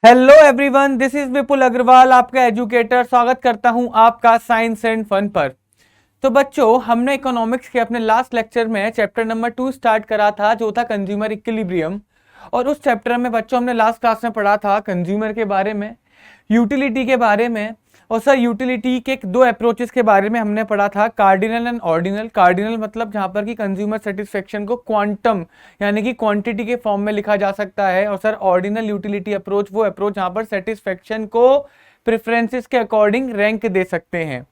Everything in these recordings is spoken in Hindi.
हेलो एवरीवन, दिस इज विपुल अग्रवाल, आपका एजुकेटर। स्वागत करता हूं आपका साइंस एंड फन पर। तो बच्चों, हमने इकोनॉमिक्स के अपने लास्ट लेक्चर में चैप्टर नंबर 2 स्टार्ट करा था, जो था कंज्यूमर इक्विलिब्रियम। और उस चैप्टर में बच्चों हमने लास्ट क्लास में पढ़ा था कंज्यूमर के बारे में, यूटिलिटी के बारे में, और सर यूटिलिटी के दो अप्रोचेस के बारे में हमने पढ़ा था, कार्डिनल एंड ऑर्डिनल। कार्डिनल मतलब जहां पर कि कंज्यूमर सेटिस्फेक्शन को क्वांटम यानी कि क्वांटिटी के फॉर्म में लिखा जा सकता है, और सर ऑर्डिनल यूटिलिटी अप्रोच वो अप्रोच जहां पर सेटिस्फेक्शन को प्रेफरेंसेस के अकॉर्डिंग रैंक दे सकते हैं।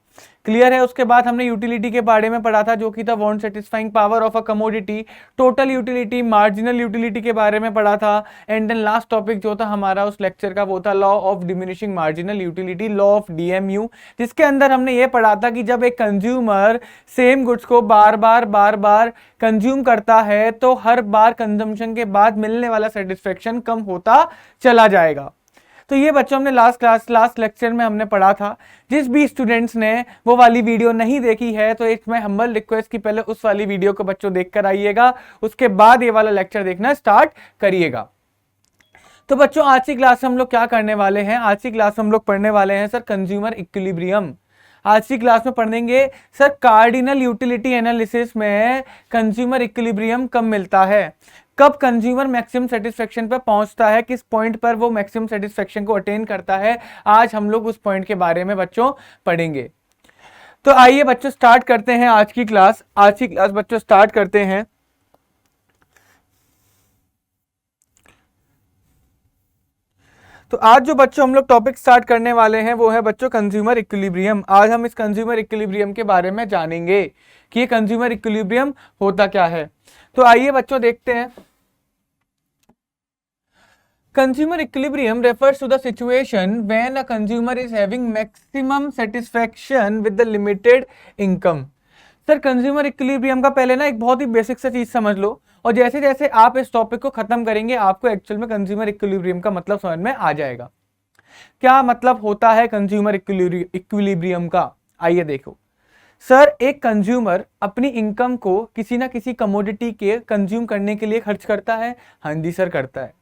क्लियर है। उसके बाद हमने यूटिलिटी के बारे में पढ़ा था, जो कि था want satisfying power of a commodity, total utility, marginal utility के बारे में पढ़ा था। एंड देन लास्ट टॉपिक जो था हमारा उस लेक्चर का वो था law of diminishing marginal utility, law of DMU, जिसके अंदर हमने ये पढ़ा था कि जब एक कंज्यूमर सेम गुड्स को बार बार कंज्यूम करता है तो हर बार कंजम्पशन के बाद मिलने वाला सेटिस्फेक्शन कम होता चला जाएगा। तो ये बच्चों हमने लास्ट लेक्चर में हमने पढ़ा था। जिस भी स्टूडेंट्स ने वो वाली वीडियो नहीं देखी है तो इसमें हम्बल रिक्वेस्ट की पहले उस वाली वीडियो को बच्चों देखकर आइएगा, उसके बाद ये वाला लेक्चर देखना स्टार्ट करिएगा। तो बच्चों, आज की क्लास में हम लोग क्या करने वाले हैं? आज की क्लास में हम लोग पढ़ने वाले हैं सर कंज्यूमर इक्विलिब्रियम। आज की क्लास में पढ़ेंगे सर कार्डिनल यूटिलिटी एनालिसिस में कंज्यूमर इक्विलिब्रियम कब मिलता है, कब कंज्यूमर मैक्सिमम सेटिस्फेक्शन पर पहुंचता है, किस पॉइंट पर वो मैक्सिमम सेटिस्फेक्शन को अटेन करता है। आज हम लोग उस पॉइंट के बारे में बच्चों पढ़ेंगे। तो आइए बच्चों स्टार्ट करते हैं आज की क्लास। आज की क्लास बच्चों स्टार्ट करते हैं। तो आज जो बच्चों हम लोग टॉपिक स्टार्ट करने वाले हैं वो है बच्चों कंज्यूमर इक्विलिब्रियम। आज हम इस कंज्यूमर इक्विलिब्रियम के बारे में जानेंगे कि ये कंज्यूमर इक्विलिब्रियम होता क्या है। तो आइए बच्चों देखते हैं। Consumer equilibrium refers to the situation when a consumer is having maximum satisfaction with the limited income। Sir consumer equilibrium का पहले ना एक बहुत ही बेसिक सा चीज समझ लो, और जैसे जैसे आप इस टॉपिक को खत्म करेंगे आपको एक्चुअल में कंज्यूमर इक्विलिब्रियम का मतलब समझ में आ जाएगा। क्या मतलब होता है कंज्यूमर इक्विलिब्रियम का? आइए देखो सर, एक कंज्यूमर अपनी इनकम को किसी ना किसी कमोडिटी के कंज्यूम करने के लिए खर्च करता है। हाँ जी सर, करता है।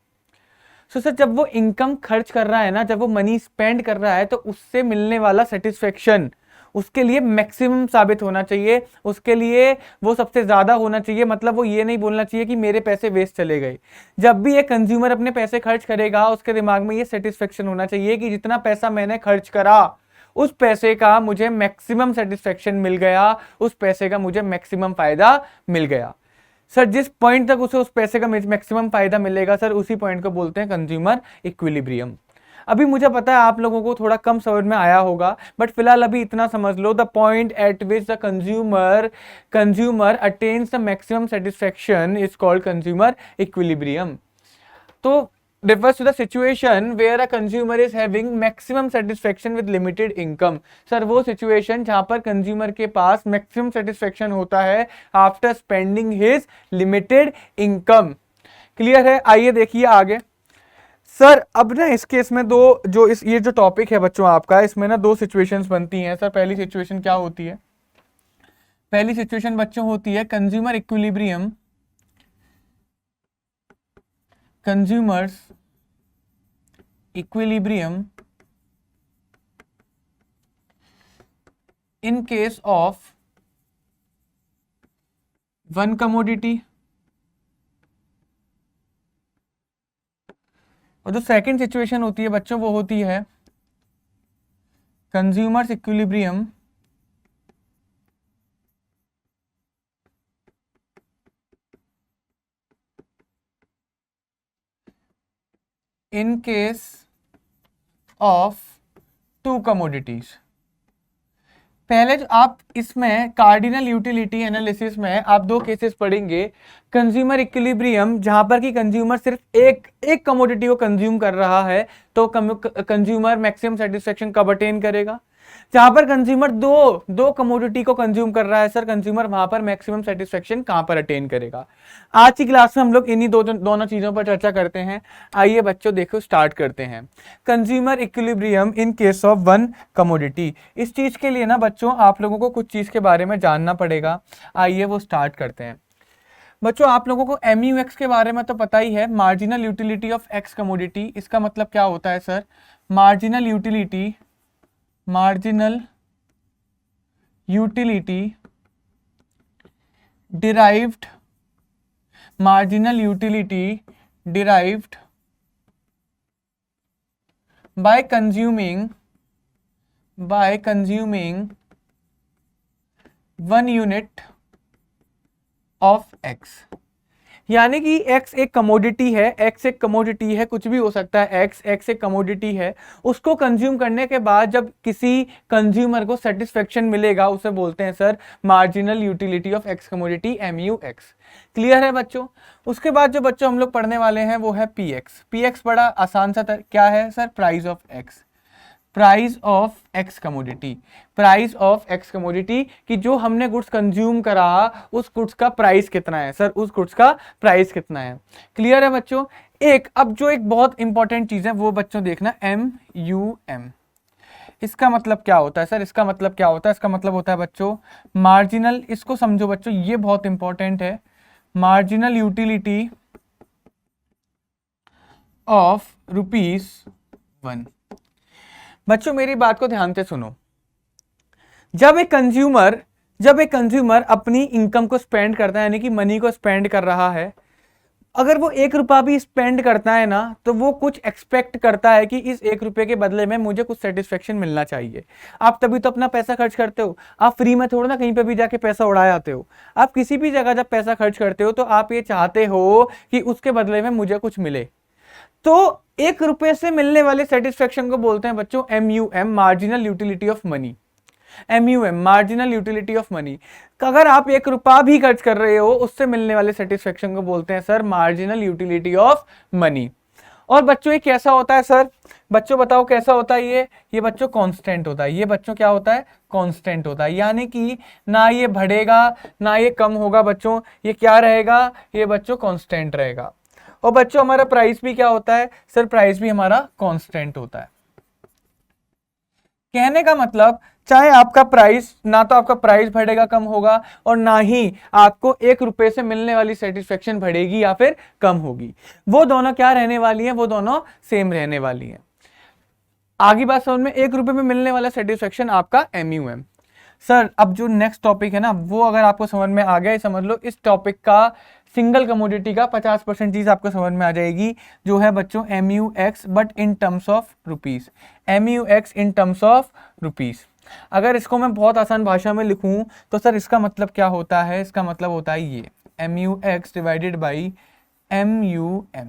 सर जब वो इनकम खर्च कर रहा है ना, जब वो मनी स्पेंड कर रहा है तो उससे मिलने वाला सेटिस्फेक्शन उसके लिए मैक्सिमम साबित होना चाहिए, उसके लिए वो सबसे ज्यादा होना चाहिए। मतलब वो ये नहीं बोलना चाहिए कि मेरे पैसे वेस्ट चले गए। जब भी एक कंज्यूमर अपने पैसे खर्च करेगा उसके दिमाग में ये सेटिस्फेक्शन होना चाहिए कि जितना पैसा मैंने खर्च करा उस पैसे का मुझे मैक्सिमम सेटिस्फेक्शन मिल गया, उस पैसे का मुझे मैक्सिमम फायदा मिल गया। सर जिस पॉइंट तक उसे उस पैसे का मैक्सिमम फायदा मिलेगा सर उसी पॉइंट को बोलते हैं कंज्यूमर इक्विलिब्रियम। अभी मुझे पता है आप लोगों को थोड़ा कम समझ में आया होगा, बट फिलहाल अभी इतना समझ लो, the point at which the consumer attains the maximum satisfaction is called consumer equilibrium. तो refers to the situation where a consumer is having maximum satisfaction with limited income। Sir वो सिचुएशन जहां पर कंज्यूमर के पास मैक्सिमम सेटिस्फेक्शन होता है after spending his limited income. Clear है? आइए देखिए आगे। सर अब ना इस केस में ये जो टॉपिक है बच्चों आपका, इसमें ना दो सिचुएशंस बनती हैं। सर पहली सिचुएशन क्या होती है? पहली सिचुएशन बच्चों होती है consumer equilibrium, consumers equilibrium in case of one commodity। और जो सेकंड सिचुएशन होती है बच्चों वो होती है consumers equilibrium in case of two commodities. पहले जो आप इसमें कार्डिनल यूटिलिटी एनालिसिस में आप दो केसेस पढ़ेंगे। कंज्यूमर इक्विलिब्रियम जहां पर कि कंज्यूमर सिर्फ एक कमोडिटी को कंज्यूम कर रहा है तो कंज्यूमर मैक्सिमम सेटिस्फेक्शन कब अटेन करेगा। जहां पर कंज्यूमर दो कमोडिटी को कंज्यूम कर रहा है सर, कंज्यूमर वहां पर मैक्सिमम सेटिस्फेक्शन कहां पर अटेन करेगा। आज की क्लास में हम लोग इन्हीं दोनों चीजों पर चर्चा करते हैं। आइए बच्चों देखो स्टार्ट करते हैं। Consumer equilibrium in case of one commodity. इस चीज के लिए ना बच्चों आप लोगों को कुछ चीज के बारे में जानना पड़ेगा। आइए वो स्टार्ट करते हैं। बच्चों आप लोगों को MUX के बारे में तो पता ही है, marginal utility of x commodity. इसका मतलब क्या होता है sir? Marginal utility derived marginal utility derived by consuming 1 unit of x। यानी कि x एक कमोडिटी है, x एक कमोडिटी है, कुछ भी हो सकता है, x एक कमोडिटी है। उसको कंज्यूम करने के बाद जब किसी कंज्यूमर को सेटिस्फेक्शन मिलेगा उसे बोलते हैं sir marginal utility of x commodity, MUX। Clear है बच्चों? उसके बाद जो बच्चों हम लोग पढ़ने वाले हैं वो है PX बड़ा आसान सा क्या है sir? Price of x commodity. Price of x commodity कि जो हमने गुड्स कंज्यूम करा उस गुड्स का प्राइस कितना है सर? उस गुड्स का प्राइस कितना है? क्लियर है बच्चों? अब जो एक बहुत इंपॉर्टेंट चीज है वो बच्चों देखना, MUM। इसका मतलब क्या होता है सर? इसका मतलब क्या होता है? इसका मतलब होता है बच्चों मार्जिनल, इसको समझो बच्चों, ये बहुत इंपॉर्टेंट है, मार्जिनल यूटिलिटी ऑफ ₹1। बच्चों मेरी बात को ध्यान से सुनो। जब एक कंज्यूमर अपनी इनकम को स्पेंड करता है, यानी कि मनी को स्पेंड कर रहा है, अगर वो 1 रुपया भी स्पेंड करता है ना तो वो कुछ एक्सपेक्ट करता है कि इस 1 रुपये के बदले में मुझे कुछ सेटिस्फेक्शन मिलना चाहिए। आप तभी तो अपना पैसा खर्च करते हो। आप फ्री में थोड़ा ना कहीं पे भी जाके पैसा उड़ा आते हो। आप किसी भी जगह जब पैसा खर्च करते हो तो आप ये चाहते हो कि उसके बदले में मुझे कुछ मिले। तो 1 रुपये से मिलने वाले सेटिस्फेक्शन को बोलते हैं बच्चों MUM, marginal utility of money. MUM marginal utility of money. अगर आप 1 रुपया भी खर्च कर रहे हो उससे मिलने वाले सेटिस्फेक्शन को बोलते हैं sir marginal utility of money. और बच्चों ये कैसा होता है सर? बच्चों बताओ कैसा होता है ये बच्चों कांस्टेंट होता है। ये बच्चों क्या होता है? कांस्टेंट होता है, यानी कि ना ये बढ़ेगा ना ये कम होगा बच्चों, ये क्या रहेगा? ये बच्चों कांस्टेंट रहेगा। और बच्चों हमारा प्राइस भी क्या होता है सर? प्राइस भी हमारा कांस्टेंट होता है। कहने का मतलब चाहे आपका प्राइस, ना तो आपका प्राइस बढ़ेगा कम होगा और ना ही आपको 1 रुपये से मिलने वाली सेटिस्फेक्शन बढ़ेगी या फिर कम होगी। वो दोनों क्या रहने वाली है? वो दोनों सेम रहने वाली है। आगे बात समझ में? 1 रुपये में मिलने वाला सेटिस्फेक्शन आपका MUM। सर अब जो नेक्स्ट टॉपिक है ना वो अगर आपको समझ में आ गया, समझ लो इस टॉपिक का सिंगल कमोडिटी का 50% चीज आपको समझ में आ जाएगी, जो है बच्चों MUX but in terms of rupees. MUX in terms of rupees. अगर इसको मैं बहुत आसान भाषा में लिखूं तो सर इसका मतलब क्या होता है? इसका मतलब होता है ये MUX डिवाइडेड बाई MUM।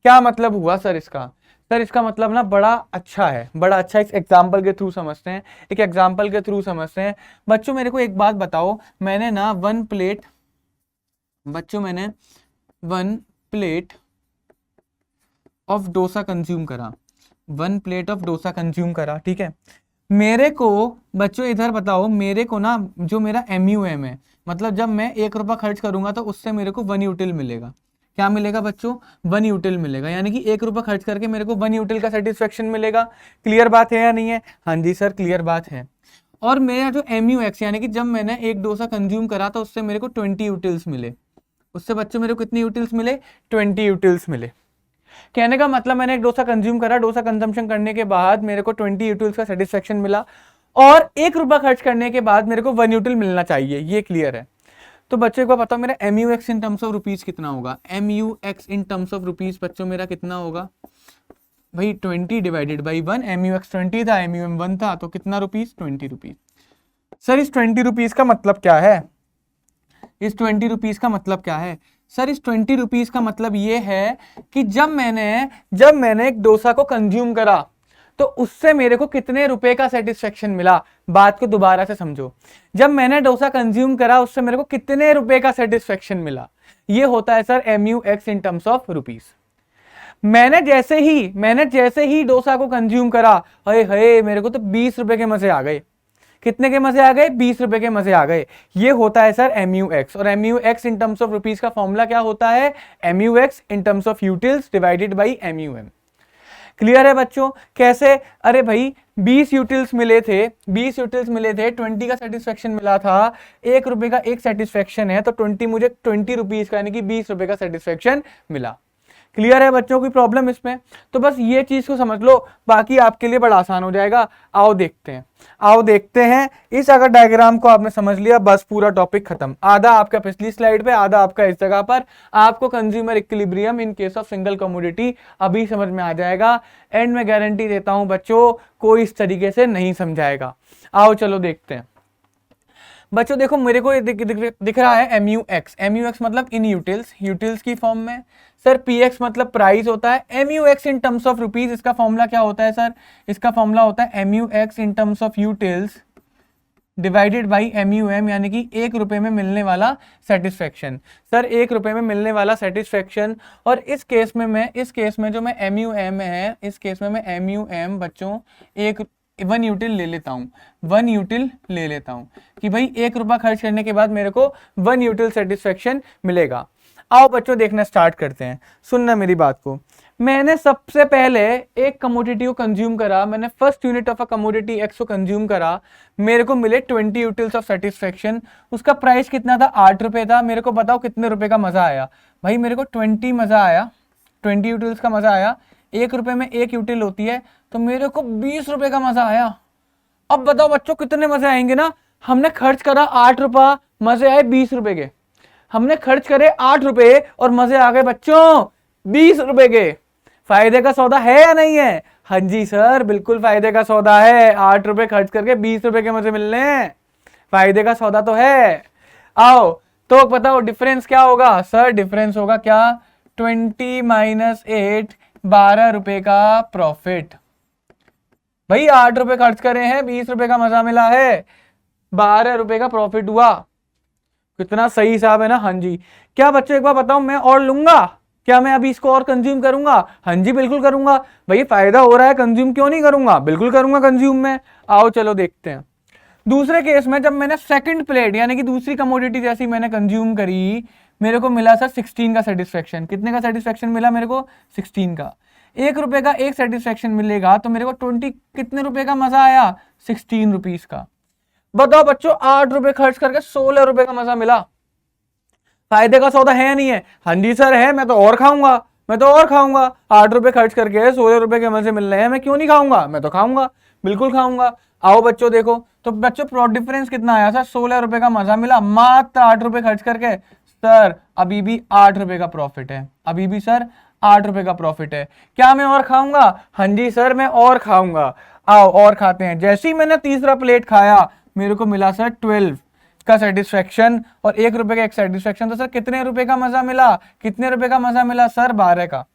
क्या मतलब हुआ सर इसका? सर इसका मतलब ना बड़ा अच्छा है, बड़ा अच्छा। इस एग्जाम्पल के थ्रू समझते हैं, एक एग्जाम्पल के थ्रू समझते हैं। बच्चों मेरे को एक बात बताओ, मैंने ना 1 प्लेट ऑफ डोसा कंज्यूम करा, 1 प्लेट ऑफ डोसा कंज्यूम करा, ठीक है। मेरे को बच्चों इधर बताओ, मेरे को ना जो मेरा MUM है, मतलब जब मैं 1 रुपया खर्च करूंगा तो उससे मेरे को 1 यूटिल मिलेगा। क्या मिलेगा बच्चों? 1 यूटिल मिलेगा, यानी कि 1 रुपया खर्च करके मेरे को 1 यूटिल का सेटिस्फेक्शन मिलेगा। क्लियर बात है या नहीं है? हाँ जी सर क्लियर बात है। और मेरा जो MUX यानी कि जब मैंने 1 डोसा कंज्यूम करा था उससे मेरे को 20 यूटिल्स मिले। उससे बच्चों मेरे को कितनी यूटिल्स मिले? 20 यूटिल्स मिले। कहने का मतलब मैंने एक डोसा कंज्यूम करा, डोसा कंजम्पशन करने के बाद मेरे को 20 यूटिल्स का सेटिस्फेक्शन मिला और 1 रुपया खर्च करने के बाद मेरे को 1 यूटिल मिलना चाहिए। ये क्लियर है? तो बच्चों को बताओ मेरा MUX in terms of rupees कितना होगा? MUX in terms of rupees बच्चों मेरा कितना होगा भाई? 20 डिवाइडेड बाई 1। MUX 20 था, MUM 1 था, तो कितना रुपीज? 20 रुपीज। सर इस 20 रुपीज का मतलब क्या है? इस 20 रुपीज का मतलब क्या है? सर इस 20 रुपीज का मतलब ये है कि जब मैंने एक डोसा को कंज्यूम करा तो उससे मेरे को कितने रुपए का सेटिस्फेक्शन मिला। बात को दोबारा से समझो, जब मैंने डोसा कंज्यूम करा उससे मेरे को कितने रुपए का सेटिस्फेक्शन मिला। ये होता है sir MUX in terms of rupees. मैंने जैसे ही डोसा को कंज्यूम करा, हाय मेरे को तो 20 रुपए के मजे आ गए। कितने के मजे आ गए? 20 रुपए के मजे आ गए। ये होता है सर MUX। और MUX in terms of rupees का फॉर्मूला क्या होता है? MUX in terms of utils divided by MUM। Clear है बच्चों? कैसे? अरे भाई 20 यूटिल्स मिले थे, 20 यूटिल्स मिले थे, 20 का सेटिस्फेक्शन मिला था, 1 रुपए का एक सेटिस्फेक्शन है, तो 20 मुझे 20 रुपीज का यानी कि 20 रुपए का सेटिस्फेक्शन मिला। क्लियर है बच्चों? कोई प्रॉब्लम इसमें? तो बस ये चीज को समझ लो, बाकी आपके लिए बड़ा आसान हो जाएगा। आओ देखते हैं, आओ देखते हैं। इस अगर डायग्राम को आपने समझ लिया, बस पूरा टॉपिक खत्म। आधा आपका पिछली स्लाइड पे, आधा आपका इस जगह पर। आपको consumer equilibrium in case of single commodity अभी समझ में आ जाएगा। एंड में गारंटी देता हूं बच्चों, कोई इस तरीके से नहीं समझाएगा। आओ चलो देखते हैं बच्चों। देखो मेरे को दिख रहा है MUX। MUX मतलब इन यूटिल्स, यूटिल्स की फॉर्म में। सर PX मतलब प्राइस होता है। MUX in terms of rupees, इसका फॉर्मूला क्या होता है सर? इसका फॉर्मूला होता है MUX in terms of utils divided by MUM, यानी कि 1 रुपए में मिलने वाला सेटिस्फेक्शन। सर 1 रुपए में मिलने वाला सेटिस्फेक्शन। और इस केस में जो मैं MUM है, इस केस में मैं MUM बच्चों 1 यूटिल ले लेता हूं, 1 यूटिल ले लेता हूं कि भाई 1 रुपया खर्च करने के बाद मेरे को 1 यूटिल सेटिस्फेक्शन मिलेगा। आओ बच्चों देखना स्टार्ट करते हैं, सुनना मेरी बात को। मैंने सबसे पहले एक कमोडिटी को कंज्यूम करा, मैंने first unit of a commodity x को कंज्यूम करा, मेरे को मिले 20 यूटिल्स ऑफ सेटिस्फेक्शन। उसका प्राइस कितना था? 8 रुपए था। मेरे को बताओ कितने रुपए का मजा आया? भाई मेरे को 20 मजा आया, 20 यूटिल्स का मजा आया। 1 रुपए में 1 यूटिल होती है, तो मेरे को 20 रुपए का मजा आया। अब बताओ बच्चों कितने मजे आएंगे ना? हमने खर्च करा 8 रुपया, मजे आए 20 रुपए के। हमने खर्च करे 8 रुपए और मजे आ गए बच्चों 20 रुपए के। फायदे का सौदा है या नहीं है? हाँ जी सर, बिल्कुल फायदे का सौदा है। 8 रुपए खर्च करके 20 रुपए के मजे मिलने हैं, फायदे का सौदा तो है। आओ तो बताओ डिफरेंस क्या होगा? सर डिफरेंस होगा क्या? 20 माइनस 8, 12 रुपए का प्रॉफिट। भाई 8 रुपए खर्च करे हैं, 20 रुपए का मजा मिला है, 12 रुपए का प्रॉफिट हुआ। कितना सही हिसाब है ना? हाँ जी। क्या बच्चों एक बार बताओ, मैं और लूंगा क्या? मैं अभी इसको और कंज्यूम करूंगा? हाँ जी बिल्कुल करूंगा। भाई फायदा हो रहा है, कंज्यूम क्यों नहीं करूंगा? बिल्कुल करूंगा कंज्यूम में। आओ चलो देखते हैं। दूसरे केस में जब मैंने सेकंड प्लेट यानी कि दूसरी कमोडिटी जैसी मैंने कंज्यूम करी, मेरे को मिला सर 16 का सेटिस्फेक्शन। कितने का सेटिस्फेक्शन मिला मेरे को? 16 का। 1 रुपए का एक सेटिस्फेक्शन मिलेगा, तो मेरे को 20 कितने रुपए का मजा आया? 16 रुपीज का। बताओ बच्चों 8 रुपए खर्च करके 16 रुपए का मजा मिला। फायदे का सौदा है या नहीं है? हाँ जी सर है, मैं तो और खाऊंगा, मैं तो और खाऊंगा। 8 रुपए खर्च करके 16 रुपए के मजे मिल रहे हैं, मैं क्यों नहीं खाऊंगा? मैं तो खाऊंगा, बिल्कुल खाऊंगा। आओ बच्चों देखो, तो बच्चों प्रोड डिफरेंस कितना आया सर? 16 रुपए का मजा मिला मात्र 8 रुपए खर्च करके। सर अभी भी 8 रुपए का प्रॉफिट है, अभी भी सर 8 रुपए का प्रॉफिट है। क्या मैं और खाऊंगा? हाँ जी सर मैं और खाऊंगा। आओ और खाते हैं। जैसे ही मैंने तीसरा प्लेट खाया, मेरे को मिला सर 12 का सेटिस्फेक्शन और 1 रुपए का एक सेटिस्फेक्शन। तो सर कितने रुपए का मजा मिला? कितने रुपए का मजा मिला सर? 12 का।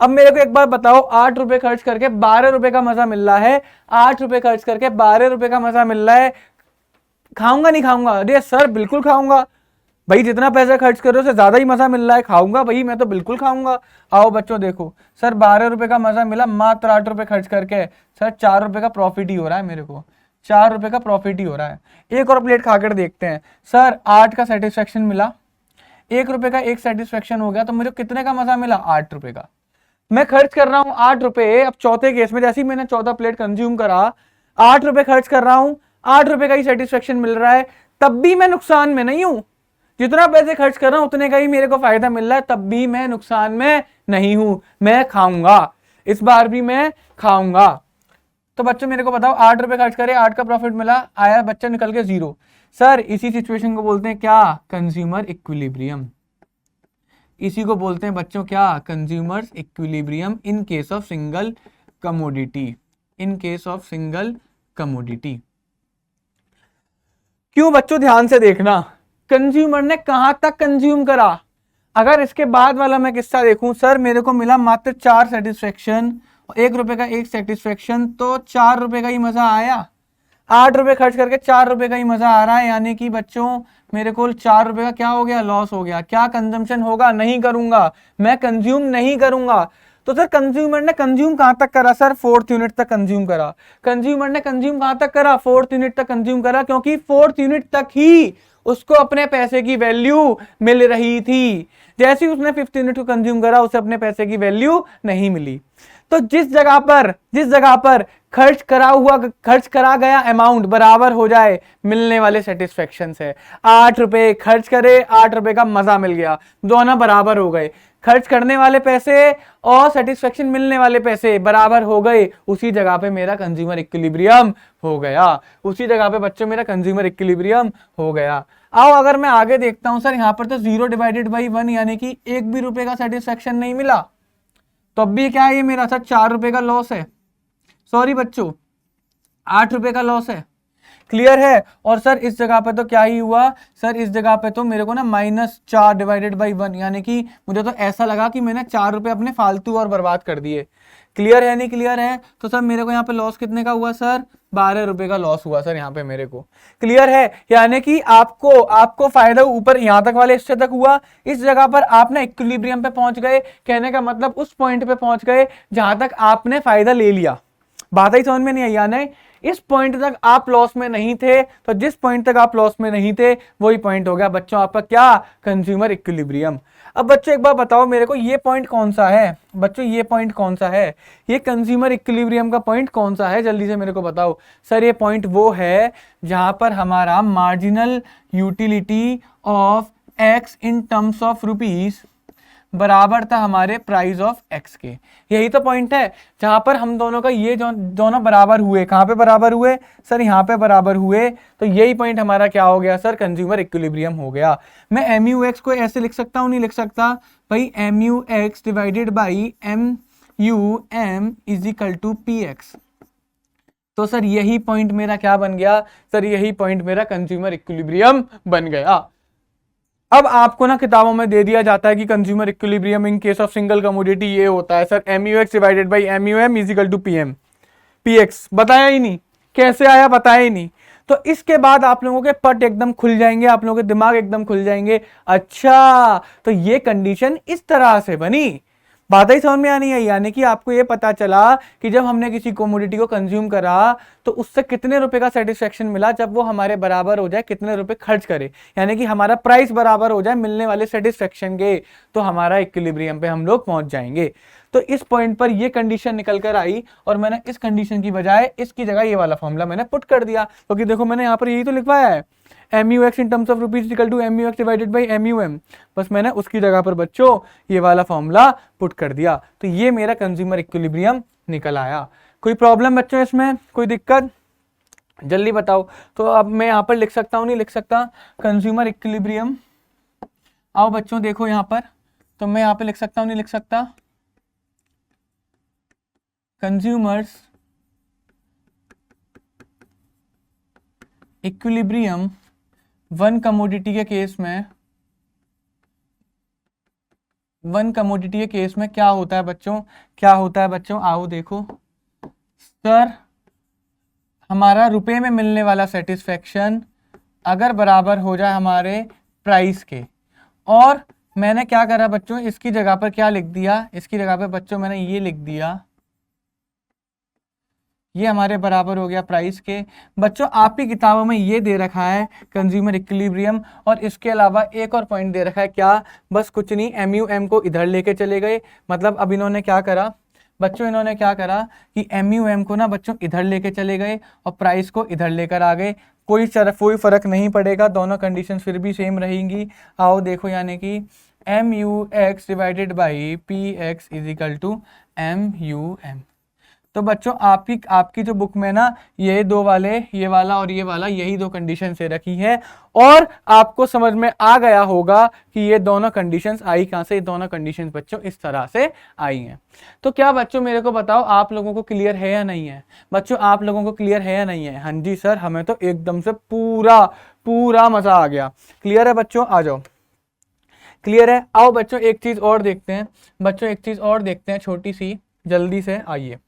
अब मेरे को एक बार बताओ, 8 रुपए खर्च करके 12 रुपए का मजा मिल रहा है, 8 रुपए खर्च करके 12 रुपए का मजा मिल रहा है, खाऊंगा नहीं खाऊंगा? अरे सर बिल्कुल खाऊंगा। भाई जितना पैसा खर्च कर रहे हो उससे ज्यादा ही मजा मिल रहा है, खाऊंगा भाई, मैं तो बिल्कुल खाऊंगा। आओ बच्चों देखो, सर 12 रुपए का मजा मिला मात्र 8 रुपए खर्च करके। सर 4 रुपए का प्रॉफिट ही हो रहा है मेरे को, 4 रुपए का प्रॉफिट ही हो रहा है। एक और प्लेट खाकर देखते हैं। सर 8 का सेटिस्फेक्शन मिला, 1 रुपए का एक सेटिस्फेक्शन हो गया, तो मुझे कितने का मजा मिला? 8 रुपए का। मैं खर्च कर रहा हूं 8 रुपए। अब चौथे केस में जैसे ही मैंने चौथा प्लेट कंज्यूम करा, 8 रुपए खर्च कर रहा हूं, 8 रुपए का ही सेटिस्फेक्शन मिल रहा है, तब भी मैं नुकसान में नहीं हूं। जितना पैसे खर्च कर रहा हूं उतने का ही मेरे को फायदा मिल रहा है, तब भी मैं नुकसान में नहीं हूं, मैं खाऊंगा, इस बार भी मैं खाऊंगा। तो बच्चों मेरे को बताओ, 8 रुपए खर्च करे, 8 का प्रॉफिट मिला, आया बच्चा निकल के 0। सर इसी सिचुएशन को बोलते हैं क्या? Consumer equilibrium. इसी को बोलते हैं बच्चों क्या? Consumer equilibrium in case of single commodity, in case of single commodity. क्यों बच्चों? ध्यान से देखना, कंज्यूमर ने कहां तक कंज्यूम करा। अगर इसके बाद वाला मैं किस्सा देखूं, सर मेरे को मिला मात्र 4 सेटिस्फेक्शन, 1 रुपए का एक सेटिस्फेक्शन, तो 4 रुपए का ही मजा आया। 8 रुपए खर्च करके 4 रुपए का ही मजा आ रहा है, यानी कि बच्चों मेरे को 4 रुपए का क्या हो गया? लॉस हो गया। क्या कंजम्पशन होगा? नहीं करूंगा, मैं कंज्यूम नहीं करूंगा। तो सर कंज्यूमर ने कंज्यूम कहां तक करा? सर 4th यूनिट तक कंज्यूम करा। कंज्यूमर ने कंज्यूम कहां तक करा? 4th यूनिट तक कंज्यूम करा, क्योंकि 4th यूनिट तक ही उसको अपने पैसे की वैल्यू मिल रही थी। जैसे ही उसने 5th यूनिट को कंज्यूम करा, उसे अपने पैसे की वैल्यू नहीं मिली। तो जिस जगह पर खर्च करा गया अमाउंट बराबर हो जाए मिलने वाले सेटिस्फेक्शन से। 8 रुपए खर्च करे, 8 रुपए का मजा मिल गया, दोनों बराबर हो गए। खर्च करने वाले पैसे और सेटिस्फेक्शन मिलने वाले पैसे बराबर हो गए, उसी जगह पे मेरा कंज्यूमर इक्विलिब्रियम हो गया। उसी जगह पे बच्चों मेरा कंज्यूमर इक्विलिब्रियम हो गया। आओ अगर मैं आगे देखता हूं, सर यहां पर तो 0/1 यानी कि 1 भी रुपए का सेटिस्फेक्शन नहीं मिला, तो अब भी क्या है, ये मेरा सर 4 रुपए का लॉस है। सॉरी बच्चों, 8 रुपए का लॉस है। क्लियर है। और सर इस जगह पे तो क्या ही हुआ, सर इस जगह पे तो मेरे को ना -4/1 यानी कि मुझे तो ऐसा लगा कि मैंने 4 रुपए अपने फालतू और बर्बाद कर दिए। क्लियर है नहीं क्लियर है। तो सर मेरे को यहाँ पे लॉस कितने का हुआ सर, 12 रुपए का लॉस हुआ सर यहाँ पे मेरे को। क्लियर है। यानी कि आपको फायदा ऊपर यहाँ तक वाले हिस्से तक हुआ, इस जगह पर आप ना इक्विलिब्रियम पे पहुंच गए। कहने का मतलब उस पॉइंट पे पहुंच गए जहां तक आपने फायदा ले लिया। बात ही समझ में नहीं आई। यानी इस पॉइंट तक आप लॉस में नहीं थे, तो जिस पॉइंट तक आप लॉस में नहीं थे वही पॉइंट हो गया बच्चों आपका क्या, कंज्यूमर इक्विलिब्रियम। अब बच्चों एक बार बताओ मेरे को, ये पॉइंट कौन सा है बच्चों, ये पॉइंट कौन सा है, ये कंज्यूमर इक्विलिब्रियम का पॉइंट कौन सा है, जल्दी से मेरे को बताओ। सर ये पॉइंट वो है जहां पर हमारा marginal utility of x in terms of rupees बराबर था हमारे प्राइस ऑफ एक्स के। यही तो पॉइंट है जहां पर हम दोनों का ये दोनों बराबर हुए। कहां पे बराबर हुए सर, यहां पे बराबर हुए। तो यही पॉइंट हमारा क्या हो गया सर, कंज्यूमर इक्विलिब्रियम हो गया। मैं MUX को ऐसे लिख सकता हूं, नहीं लिख सकता भाई, MUX divided by MUM is equal to PX। तो सर यही पॉइंट मेरा क्या बन गया सर, यही पॉइंट मेरा कंज्यूमर इक्विलिब्रियम बन गया। अब आपको ना किताबों में दे दिया जाता है कि consumer equilibrium in case of single commodity ये होता है sir, MUX divided by MUM is equal to PX। बताया ही नहीं, कैसे आया बताया ही नहीं। तो इसके बाद आप लोगों के पट एकदम खुल जाएंगे, आप लोगों के दिमाग एकदम खुल जाएंगे। अच्छा तो ये कंडीशन इस तरह से बनी, बात ही समझ में आनी है। यानी कि आपको ये पता चला कि जब हमने किसी कमोडिटी को कंज्यूम करा तो उससे कितने रुपए का सेटिस्फेक्शन मिला, जब वो हमारे बराबर हो जाए कितने रुपए खर्च करे, यानी कि हमारा प्राइस बराबर हो जाए मिलने वाले सेटिस्फेक्शन के, तो हमारा इक्विलिब्रियम पे हम लोग पहुंच जाएंगे। तो इस पॉइंट पर ये कंडीशन निकल कर आई और मैंने इस कंडीशन की बजाय इसकी जगह ये वाला फॉर्मूला मैंने पुट कर दिया, क्योंकि देखो मैंने यहाँ पर यही तो लिखवाया है, MUX in terms of rupees equal to MUX divided by MUM। बस मैंने उसकी जगह पर बच्चों ये वाला फॉर्मूला पुट कर दिया, तो ये मेरा कंज्यूमर इक्विलिब्रियम निकल आया। कोई प्रॉब्लम बच्चों इसमें, कोई दिक्कत, जल्दी बताओ। तो अब मैं यहाँ पर लिख सकता हूँ नहीं लिख सकता, कंज्यूमर इक्विलिब्रियम। आओ बच्चों देखो यहाँ पर, तो मैं यहाँ पे लिख सकता हूँ नहीं लिख सकता, कंज्यूमर्स इक्विलिब्रियम वन कमोडिटी के केस में, वन कमोडिटी के केस में क्या होता है बच्चों, क्या होता है बच्चों, आओ देखो सर, हमारा रुपए में मिलने वाला सेटिस्फेक्शन अगर बराबर हो जाए हमारे प्राइस के, और मैंने क्या करा बच्चों, इसकी जगह पर क्या लिख दिया, इसकी जगह पर बच्चों मैंने ये लिख दिया, ये हमारे बराबर हो गया प्राइस के। बच्चों आपकी किताबों में ये दे रखा है कंज्यूमर इक्विलिब्रियम, और इसके अलावा एक और पॉइंट दे रखा है क्या, बस कुछ नहीं, MUM को इधर लेके चले गए। मतलब अब इन्होंने क्या करा बच्चों, इन्होंने क्या करा कि MUM को ना बच्चों इधर लेके चले गए और प्राइस को इधर लेकर आ गए। कोई फर्क नहीं पड़ेगा, दोनों कंडीशन फिर भी सेम रहेंगी। आओ देखो, यानी कि MUX divided by PX is equal to MUM। तो बच्चों आपकी जो बुक में ना ये दो वाले, ये वाला और ये वाला, यही दो कंडीशन से रखी है, और आपको समझ में आ गया होगा कि ये दोनों कंडीशंस आई कहां से, ये दोनों कंडीशंस बच्चों इस तरह से आई हैं। तो क्या बच्चों मेरे को बताओ, आप लोगों को क्लियर है या नहीं है बच्चों, आप लोगों को क्लियर है या नहीं है। हाँ जी सर, हमें तो एकदम से पूरा मजा आ गया। क्लियर है बच्चों, आ जाओ, क्लियर है। आओ बच्चों एक चीज और देखते हैं, बच्चों एक चीज और देखते हैं छोटी सी, जल्दी से आइए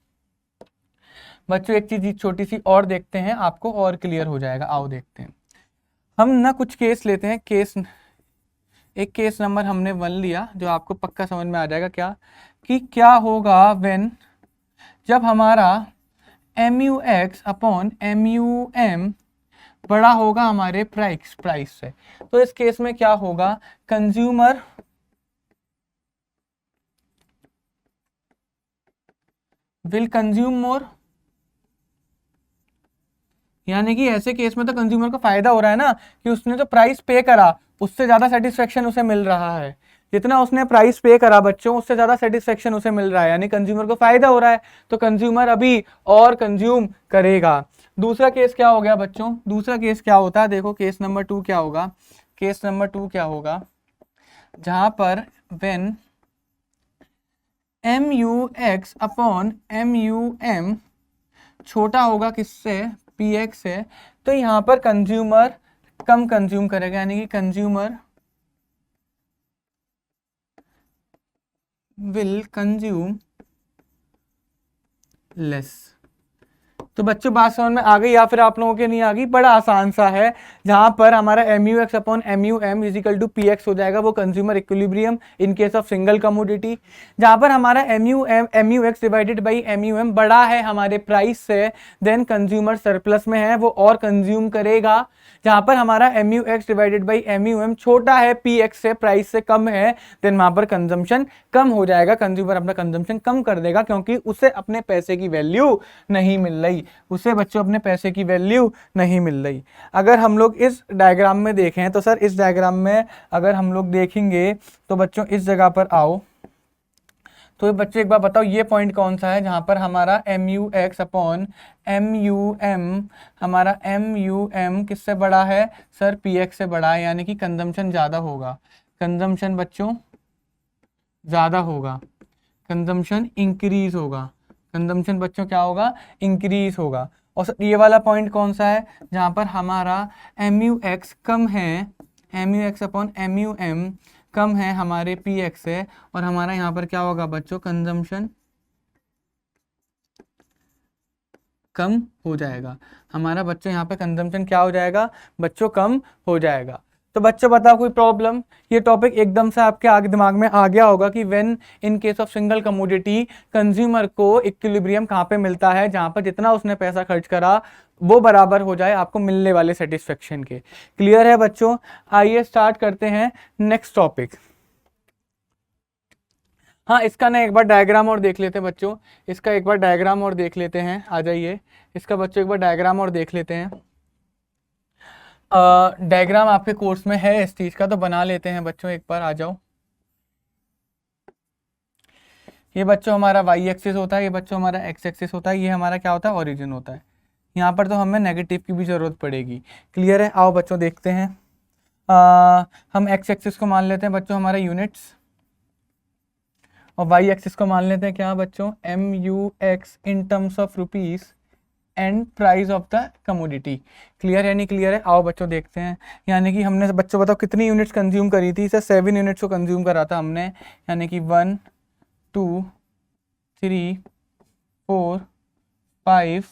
बच्चों, एक चीज छोटी सी और देखते हैं, आपको और क्लियर हो जाएगा। आओ देखते हैं, हम ना कुछ केस लेते हैं। एक केस नंबर हमने 1 लिया, जो आपको पक्का समझ में आ जाएगा क्या, कि क्या होगा व्हेन, जब हमारा MUX अपॉन MUM बड़ा होगा हमारे प्राइस से। तो इस केस में क्या होगा, कंज्यूमर विल कंज्यूम मोर, यानी कि ऐसे केस में तो कंज्यूमर को फायदा हो रहा है ना कि उसने जो प्राइस पे करा उससे ज्यादा सेटिस्फेक्शन उसे मिल रहा है। जितना उसने प्राइस पे करा बच्चों उससे ज्यादा सेटिस्फेक्शन उसे मिल रहा है, यानी कंज्यूमर को फायदा हो रहा है, तो कंज्यूमर अभी और कंज्यूम करेगा। दूसरा केस क्या हो गया बच्चों, दूसरा केस क्या होता है, देखो केस नंबर 2 क्या होगा। केस नंबर 2 क्या होगा, जहां पर when M U X upon M U M छोटा होगा किससे, पी एक्स से, तो यहां पर कंज्यूमर कम कंज्यूम करेगा, यानी कि कंज्यूमर विल कंज्यूम लेस। तो बच्चों बात समझ में आ गई या फिर आप लोगों के नहीं आ गई, बड़ा आसान सा है। जहां पर हमारा M U X upon M U M is equal to P X हो जाएगा, वो consumer equilibrium in case of single commodity. जहां पर हमारा M U X divided by M U M बड़ा है हमारे प्राइस से, देन कंज्यूमर सरप्लस में है, वो और कंज्यूम करेगा। जहां पर हमारा M U X divided by M U M छोटा है पी एक्स से, प्राइस से कम है, देन वहां पर कंजम्पशन कम हो जाएगा, कंज्यूमर अपना कंजम्पशन कम कर देगा, क्योंकि उसे अपने पैसे की वैल्यू नहीं मिल रही, उसे बच्चों अपने पैसे की वैल्यू नहीं मिल रही। अगर हम लोग इस डायग्राम में देखें तो सर, इस डायग्राम में अगर हम लोग देखेंगे तो बच्चों इस जगह पर आओ, तो ये बच्चे एक बार बताओ ये पॉइंट कौन सा है जहां पर हमारा M U X upon M U M, हमारा एम यू एम किससे बड़ा है सर, पी एक्स से बड़ा है, यानी कि कंजम्पशन ज़्यादा होगा, कंजम्पशन बच्चों ज़्यादा होगा, कंजम्पशन इंक्रीज होगा, कंजम्पशन बच्चों क्या होगा, इंक्रीज होगा। और सर ये वाला पॉइंट कौन सा है जहां पर हमारा एम यू एक्स कम है, M U X upon M U M कम है हमारे पी एक्स से, और हमारा यहाँ पर क्या होगा बच्चों, कंजम्पशन कम हो जाएगा। हमारा बच्चों यहाँ पे कंजम्पशन क्या हो जाएगा बच्चों, कम हो जाएगा। तो बच्चों बताओ कोई प्रॉब्लम, ये टॉपिक एकदम से आपके आगे दिमाग में आ गया होगा कि when in case of single commodity consumer को इक्विलिब्रियम कहाँ पे मिलता है, जहाँ पर जितना उसने पैसा खर्च करा वो बराबर हो जाए आपको मिलने वाले सेटिस्फेक्शन के। क्लियर है बच्चों, आइए स्टार्ट करते हैं नेक्स्ट टॉपिक। हाँ इसका ना एक बार डायग्राम और देख लेते हैं बच्चों, इसका एक बार डायग्राम और देख लेते हैं, आ जाइए इसका बच्चों एक बार डायग्राम और देख लेते हैं। डायग्राम आपके कोर्स में है इस चीज का, तो बना लेते हैं बच्चों, एक बार आ जाओ। ये बच्चों हमारा वाई एक्सिस होता है, ये बच्चों हमारा एक्स एक्सिस होता है, ये हमारा क्या होता है, ओरिजिन होता है। यहाँ पर तो हमें नेगेटिव की भी जरूरत पड़ेगी। क्लियर है, आओ बच्चों देखते हैं। हम एक्स एक्सिस को मान लेते हैं बच्चों हमारा यूनिट्स, और वाई एक्सिस को मान लेते हैं क्या बच्चों, M U X in terms of rupees and price of the commodity. Clear है नहीं क्लियर है, आओ बच्चों देखते हैं। यानी कि हमने बच्चों बताओ कितनी यूनिट्स कंज्यूम करी थी सर, 7 यूनिट्स को कंज्यूम करा था हमने, यानी कि 1 2 3 4 5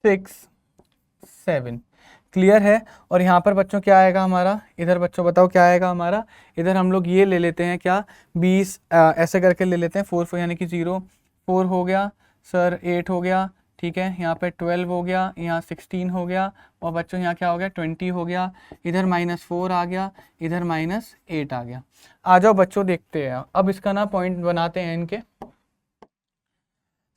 6 7। क्लियर है, और यहाँ पर बच्चों क्या आएगा हमारा, इधर बच्चों बताओ क्या आएगा हमारा, इधर हम लोग ये ले लेते हैं क्या, 20 ऐसे करके ले लेते हैं, 4 यानी कि 0 4 हो गया सर, 8 हो गया, ठीक है, यहाँ पे 12 हो गया, यहाँ 16 हो गया, और बच्चों यहाँ क्या हो गया 20 हो गया, इधर -4 आ गया, इधर -8 आ गया। आ जाओ बच्चों देखते हैं, अब इसका ना पॉइंट बनाते हैं इनके।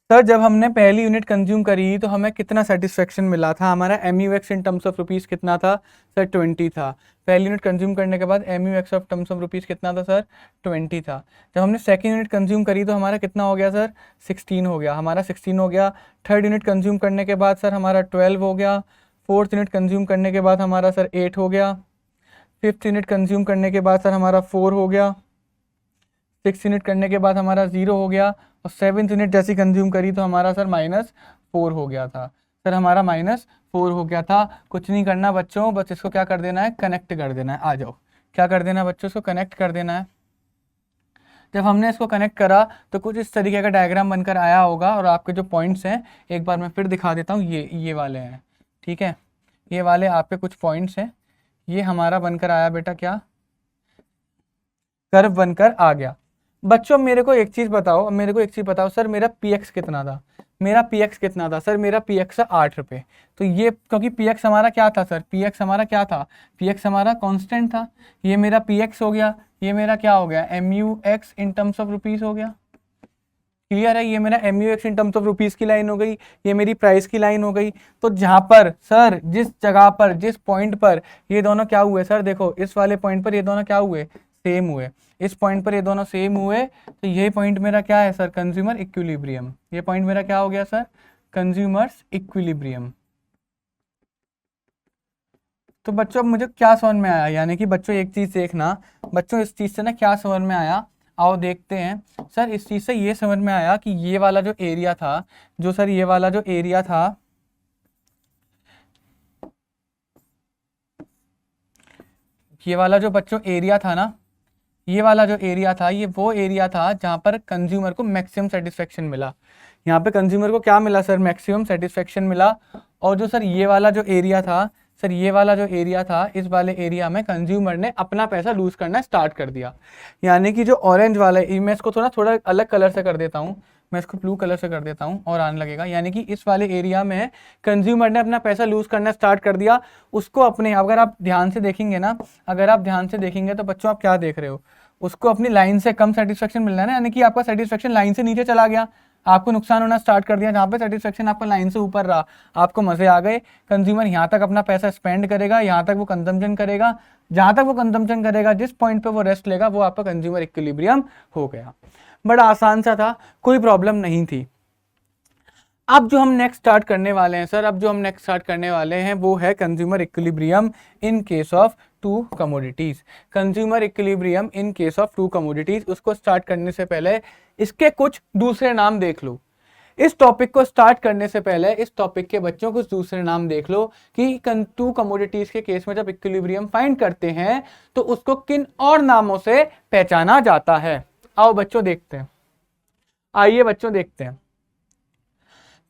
सर जब हमने पहली यूनिट कंज्यूम करी तो हमें कितना सेटिस्फेक्शन मिला था, हमारा M U X in terms of rupees कितना था सर, 20 था। पहली यूनिट कंज्यूम करने के बाद M U X of terms of rupees कितना था सर, 20 था। जब हमने सेकंड यूनिट कंज्यूम करी तो हमारा कितना हो गया सर, 16 हो गया, हमारा 16 हो गया। थर्ड यूनिट कंज्यूम करने के बाद सर हमारा 12 हो गया। फोर्थ यूनिट कंज्यूम करने के बाद हमारा सर 8 हो गया। फिफ्थ यूनिट कंज्यूम करने के बाद सर हमारा 4 हो गया। 6 यूनिट करने के बाद हमारा 0 हो गया, और 7th यूनिट जैसी कंज्यूम करी तो हमारा सर -4 हो गया था। सर हमारा -4 हो गया था। कुछ नहीं करना बच्चों, बस इसको क्या कर देना है, कनेक्ट कर देना है। आ जाओ, क्या कर देना है बच्चों, इसको कनेक्ट कर देना है। जब हमने इसको कनेक्ट करा तो कुछ इस तरीके का डायग्राम बनकर आया होगा, और आपके जो पॉइंट्स हैं एक बार मैं फिर दिखा देता हूँ, ये वाले हैं, ठीक है, ये वाले आपके कुछ पॉइंट्स हैं। ये हमारा बनकर आया बेटा, क्या कर्व बनकर आ गया। बच्चों मेरे को एक चीज बताओ, सर मेरा px कितना था, सर मेरा px है 8 रुपये। तो ये क्योंकि px हमारा क्या था सर, px हमारा कांस्टेंट था, ये मेरा px हो गया, ये मेरा क्या हो गया, mu x in terms of rupees हो गया। क्लियर है, ये मेरा MUX in terms of rupees की लाइन हो गई, ये मेरी प्राइस की लाइन हो गई। तो जहां पर सर जिस जगह पर जिस पॉइंट पर ये दोनों क्या हुए सर, देखो इस वाले पॉइंट पर ये दोनों क्या हुए, सेम हुए, इस पॉइंट पर ये दोनों सेम हुए, तो ये पॉइंट मेरा क्या है सर, कंज्यूमर इक्विलिब्रियम। ये पॉइंट मेरा क्या हो गया सर, कंज्यूमर्स इक्विलिब्रियम। तो बच्चों अब मुझे क्या समझ में आया, यानी कि बच्चों एक चीज देखना, बच्चों इस चीज से ना क्या समझ में आया, आओ देखते हैं। सर इस चीज से ये समझ में आया कि ये वाला जो एरिया था, जो सर ये वाला जो एरिया था, ये वाला जो बच्चों एरिया था ना, ये वाला जो एरिया था, ये वो एरिया था जहां पर कंज्यूमर को मैक्सिमम सेटिस्फेक्शन मिला। यहाँ पे कंज्यूमर को क्या मिला सर, मैक्सिमम सेटिस्फेक्शन मिला। और जो सर ये वाला जो एरिया था, सर ये वाला जो एरिया था, इस वाले एरिया में कंज्यूमर ने अपना पैसा लूज करना स्टार्ट कर दिया। यानी कि जो ऑरेंज वाला है, मैं इसको थोड़ा अलग कलर से कर देता हूँ, मैं इसको ब्लू कलर से कर देता हूँ और आने लगेगा। यानी कि इस वाले एरिया में कंज्यूमर ने अपना पैसा लूज करना स्टार्ट कर दिया, उसको अपने, अगर आप ध्यान से देखेंगे ना, अगर आप ध्यान से देखेंगे तो बच्चों आप क्या देख रहे हो, उसको अपनी लाइन से कम सेटिस्फेक्शन मिल रहा है ना, यानी कि आपका सेटिस्फेक्शन लाइन से नीचे चला गया, आपको नुकसान होना स्टार्ट कर दिया। जहाँ पे सेटिस्फेक्शन आपका लाइन से ऊपर रहा, आपको मजे आ गए, कंज्यूमर यहाँ तक अपना पैसा स्पेंड करेगा, यहाँ तक वो कंजम्पशन करेगा, जहाँ तक वो कंजम्पशन करेगा, जिस पॉइंट पे वो रेस्ट लेगा, वो आपका कंज्यूमर इक्विलिब्रियम हो गया। बड़ा आसान सा था, कोई प्रॉब्लम नहीं थी। अब जो हम नेक्स्ट स्टार्ट करने वाले हैं सर, अब जो हम नेक्स्ट स्टार्ट करने वाले हैं वो है consumer equilibrium in case of two commodities. Consumer equilibrium in case of two commodities, उसको स्टार्ट करने से पहले इसके कुछ दूसरे नाम देख लो। इस टॉपिक को स्टार्ट करने से पहले इस टॉपिक के बच्चों कुछ दूसरे नाम देख लो कि टू कमोडिटीज के केस में जब इक्विलिब्रियम फाइंड करते हैं तो उसको किन और नामों से पहचाना जाता है। आओ बच्चों देखते हैं, आइए बच्चों देखते हैं।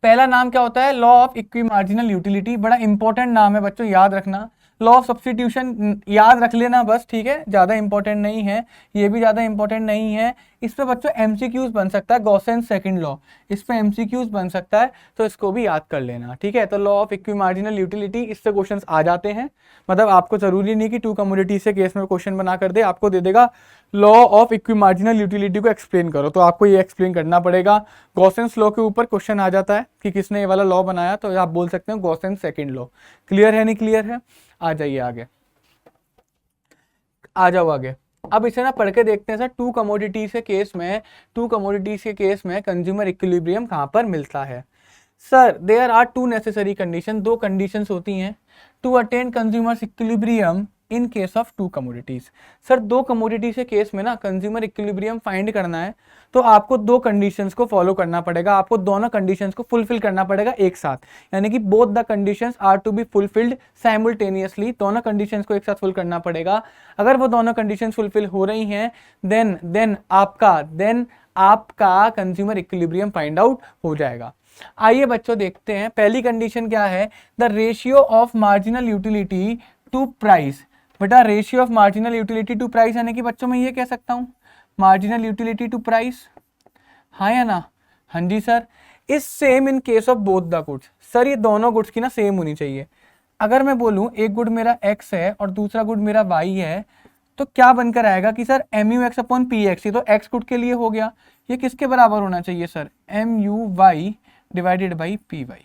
पहला नाम क्या होता है, law of equi marginal utility. बड़ा इंपॉर्टेंट नाम है बच्चों, याद रखना। लॉ ऑफ सब्स्टिट्यूशन याद रख लेना बस, ठीक है, ज्यादा इंपॉर्टेंट नहीं है, ये भी ज्यादा इंपॉर्टेंट नहीं है। इस पे बच्चों एमसीक्यूज बन सकता है, गॉसेंस सेकंड लॉ, इस पे एमसीक्यूज बन सकता है, तो इसको भी याद कर लेना, ठीक है। तो law of equi marginal utility, इससे क्वेश्चंस आ जाते हैं, मतलब आपको जरूरी नहीं कि टू कमोडिटी से केस में क्वेश्चन बना कर दे, आपको दे देगा law of equi marginal utility को एक्सप्लेन करो, तो आपको ये एक्सप्लेन करना पड़ेगा। गॉसेंस लॉ के ऊपर क्वेश्चन आ जाता है कि किसने ये वाला लॉ बनाया, तो आप बोल सकते हो गॉसेंस सेकंड लॉ। क्लियर है नहीं क्लियर है, आ जाइए आगे, आ जाओ आगे। अब इसे ना पढ़ के देखते हैं सर, टू कमोडिटीज के केस में, टू कमोडिटीज के केस में कंज्यूमर इक्विलिब्रियम कहां पर मिलता है। Sir there are two necessary condition, दो कंडीशंस होती हैं to attain consumer equilibrium in case of two commodities. Sir दो कमोडिटीज के केस में ना कंज्यूमर इक्विलिब्रियम फाइंड करना है तो आपको दो कंडीशंस को फॉलो करना पड़ेगा, आपको दोनों कंडीशंस को फुलफिल करना पड़ेगा एक साथ, यानी कि both the conditions are to be fulfilled simultaneously, दोनों कंडीशंस को एक साथ फुल करना पड़ेगा। अगर वो दोनों कंडीशंस फुलफिल हो रही हैं देन आपका कंज्यूमर इक्विलिब्रियम फाइंड आउट हो जाएगा। आइए बच्चों देखते हैं, पहली कंडीशन क्या है, the ratio of marginal utility to price. बेटा ratio of marginal utility to price, यानी कि बच्चों मैं ये कह सकता हूं मार्जिनल यूटिलिटी टू प्राइस, हाँ या ना, हाँ जी sir, is same in case of both the goods. Sir ये दोनों गुड्स की ना सेम होनी चाहिए। अगर मैं बोलूं एक गुड मेरा x है और दूसरा गुड मेरा y है, तो क्या बनकर आएगा कि सर MUX अपॉन PX, ये तो x गुड के लिए हो गया, ये किसके बराबर होना चाहिए sir, MUY divided by PY।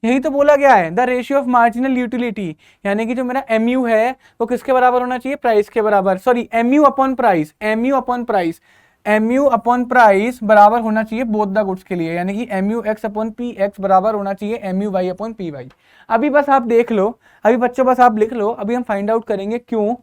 यही तो बोला गया है, the ratio of marginal utility, यानी कि जो मेरा MU है वो किसके बराबर होना चाहिए, प्राइस के बराबर, sorry MU upon price, MU upon price, MU upon price बराबर होना चाहिए बोथ द गुड्स के लिए, यानी कि MUX अपॉन PX बराबर होना चाहिए MUY अपॉन PY। अभी बस आप देख लो, अभी बच्चों बस आप लिख लो, अभी हम फाइंड आउट करेंगे क्यों,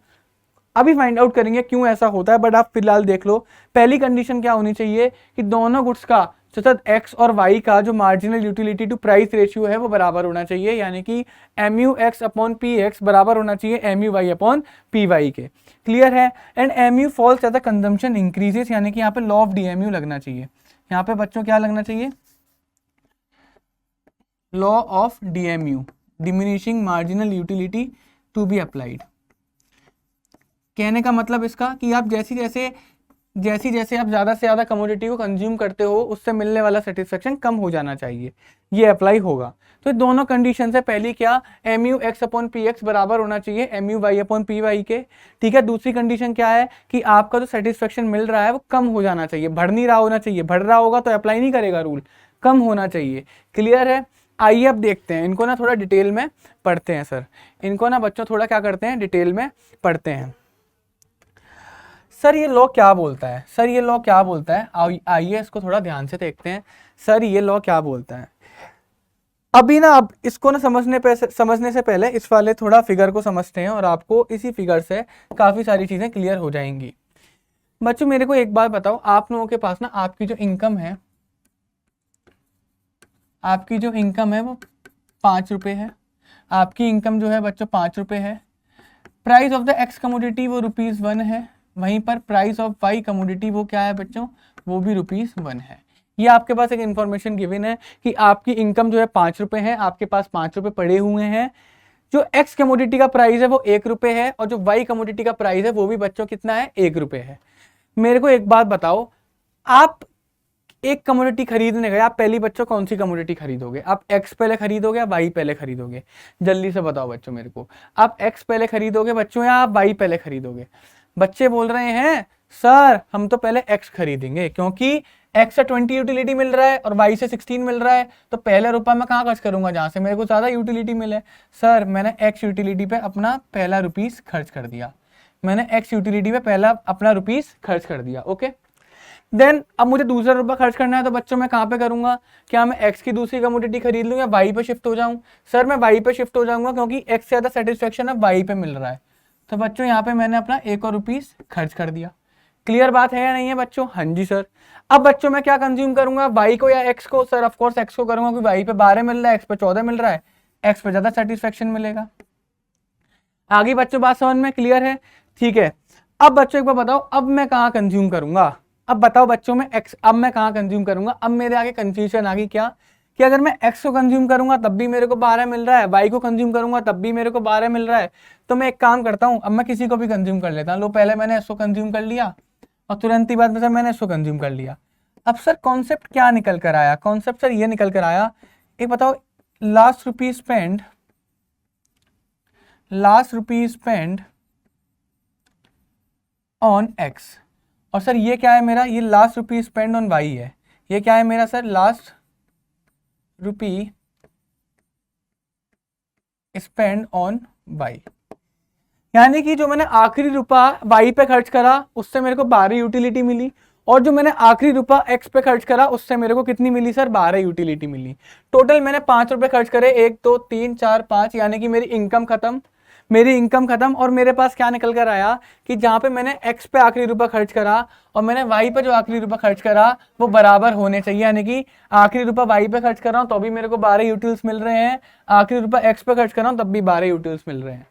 अभी फाइंड आउट करेंगे क्यों ऐसा होता है, बट आप फिलहाल देख लो। पहली कंडीशन क्या होनी चाहिए कि दोनों गुड्स का सतत x और y का जो marginal utility to price ratio है वो बराबर होना चाहिए, यानी कि MUX अपॉन PX बराबर होना चाहिए MUY अपॉन PY के। क्लियर है। And MU falls as the consumption increases, यानी कि यहाँ पे लॉ ऑफ DMU लगना चाहिए, यहाँ पे बच्चों क्या लगना चाहिए, law of DMU, diminishing marginal utility to be applied. कहने का मतलब इसका कि आप जैसे जैसे जैसी जैसे आप ज़्यादा से ज़्यादा कमोडिटी को कंज्यूम करते हो उससे मिलने वाला सेटिस्फेक्शन कम हो जाना चाहिए, ये अप्लाई होगा। तो दोनों कंडीशन है, पहली क्या, mu x upon P X बराबर होना चाहिए mu y upon P Y के, ठीक है। दूसरी कंडीशन क्या है कि आपका जो सेटिस्फेक्शन मिल रहा है वो कम हो जाना चाहिए, बढ़ नहीं रहा होना चाहिए, बढ़ रहा होगा तो अप्लाई नहीं करेगा रूल, कम होना चाहिए। क्लियर है? आइए अब देखते हैं इनको ना थोड़ा डिटेल में पढ़ते हैं सर, इनको ना बच्चों थोड़ा क्या करते हैं, डिटेल में पढ़ते हैं। सर ये लॉ क्या बोलता है, सर ये लॉ क्या बोलता है, आइए इसको थोड़ा ध्यान से देखते हैं। सर ये लॉ क्या बोलता है, अभी ना अब इसको ना समझने से पहले इस वाले थोड़ा फिगर को समझते हैं और आपको इसी फिगर से काफ़ी सारी चीज़ें क्लियर हो जाएंगी। बच्चों मेरे को एक बात बताओ, आप लोगों के पास ना आपकी जो इनकम है, आपकी जो इनकम है वो 5 रुपये है, आपकी इनकम जो है बच्चों 5 रुपये है। Price of the x commodity वो ₹1 है, वहीं पर प्राइस ऑफ वाई कमोडिटी वो क्या है बच्चों, वो भी ₹1 है। ये आपके पास एक इन्फॉर्मेशन गिवन है कि आपकी इनकम जो है 5 रुपये है, आपके पास 5 रुपये पड़े हुए हैं। जो एक्स कमोडिटी का प्राइस है वो 1 रुपये है और जो वाई कमोडिटी का प्राइस है वो भी बच्चों कितना है, 1 रुपये है। मेरे को एक बात बताओ, आप एक कमोडिटी खरीदने गए, आप पहली बच्चों कौन सी कमोडिटी खरीदोगे, आप एक्स पहले खरीदोगे या वाई पहले खरीदोगे, जल्दी से बताओ बच्चों मेरे को, आप एक्स पहले खरीदोगे बच्चों या आप वाई पहले खरीदोगे। बच्चे बोल रहे हैं सर हम तो पहले एक्स खरीदेंगे, क्योंकि एक्स से 20 यूटिलिटी मिल रहा है और वाई से 16 मिल रहा है, तो पहला रुपया मैं कहाँ खर्च करूंगा, जहां से मेरे को ज्यादा यूटिलिटी मिले। सर मैंने एक्स यूटिलिटी पे अपना पहला ₹1 खर्च कर दिया, मैंने एक्स यूटिलिटी पे पहला अपना ₹1 खर्च कर दिया, ओके। देन अब मुझे दूसरा रुपया खर्च करना है, तो बच्चों मैं कहाँ पे करूंगा, क्या मैं एक्स की दूसरी कमोडिटी खरीद लूँ या वाई पे शिफ्ट हो जाऊँ। सर मैं वाई पे शिफ्ट हो जाऊंगा, क्योंकि एक्स से ज़्यादा सेटिस्फेक्शन अब वाई पे मिल रहा है। तो बच्चों यहाँ पे मैंने अपना एक और ₹1 खर्च कर दिया। क्लियर बात है या नहीं है बच्चों? हाँ जी सर। अब बच्चों मैं क्या कंज्यूम करूंगा, वाई को या एक्स को? सर ऑफकोर्स एक्स को करूंगा, क्योंकि वाई पे 12 मिल रहा है, एक्स पे 14 मिल रहा है, एक्स पे ज्यादा सेटिस्फेक्शन मिलेगा। आगे बच्चों बात समझ में क्लियर है? ठीक है। अब बच्चों एक बार बताओ, अब मैं कहाँ कंज्यूम करूंगा, अब बताओ बच्चों में एक्स, अब मैं कहाँ कंज्यूम करूंगा। अब मेरे आगे कंफ्यूजन आ गई क्या, कि अगर मैं एक्स को कंज्यूम करूंगा तब भी मेरे को 12 मिल रहा है, वाई को कंज्यूम करूंगा तब भी मेरे को 12 मिल रहा है, तो मैं एक काम करता हूं, अब मैं किसी को भी कंज्यूम कर लेता हूं। लो पहले मैंने इसको कंज्यूम कर लिया और तुरंत ही बाद में सर मैंने इसको कंज्यूम कर लिया। अब सर कॉन्सेप्ट क्या निकल कर आया, कॉन्सेप्ट सर ये निकल कर आया, एक बताओ, last rupees spend on X, और सर ये क्या है मेरा, ये last rupee spend on Y है। ये क्या है मेरा sir, last rupee spend on Y, यानी कि जो मैंने आखिरी रुपया वाई पे खर्च करा उससे मेरे को 12 यूटिलिटी मिली, और जो मैंने आखिरी रुपया एक्स पे खर्च करा उससे मेरे को कितनी मिली सर, 12 यूटिलिटी मिली। टोटल मैंने 5 रुपए खर्च करे, 1 2 3 4 5, यानी कि मेरी इनकम खत्म, और मेरे पास क्या निकल कर आया कि जहां पे मैंने एक्स पे आखिरी रुपया खर्च करा और मैंने वाई पे जो आखिरी रुपया खर्च करा वो बराबर होने चाहिए, यानी कि आखिरी रुपया वाई पे खर्च कर रहा हूँ तो भी मेरे को 12 यूटिल्स मिल रहे हैं, आखिरी रुपया एक्स पे खर्च कर रहा हूँ तब भी 12 यूटिल्स मिल रहे हैं।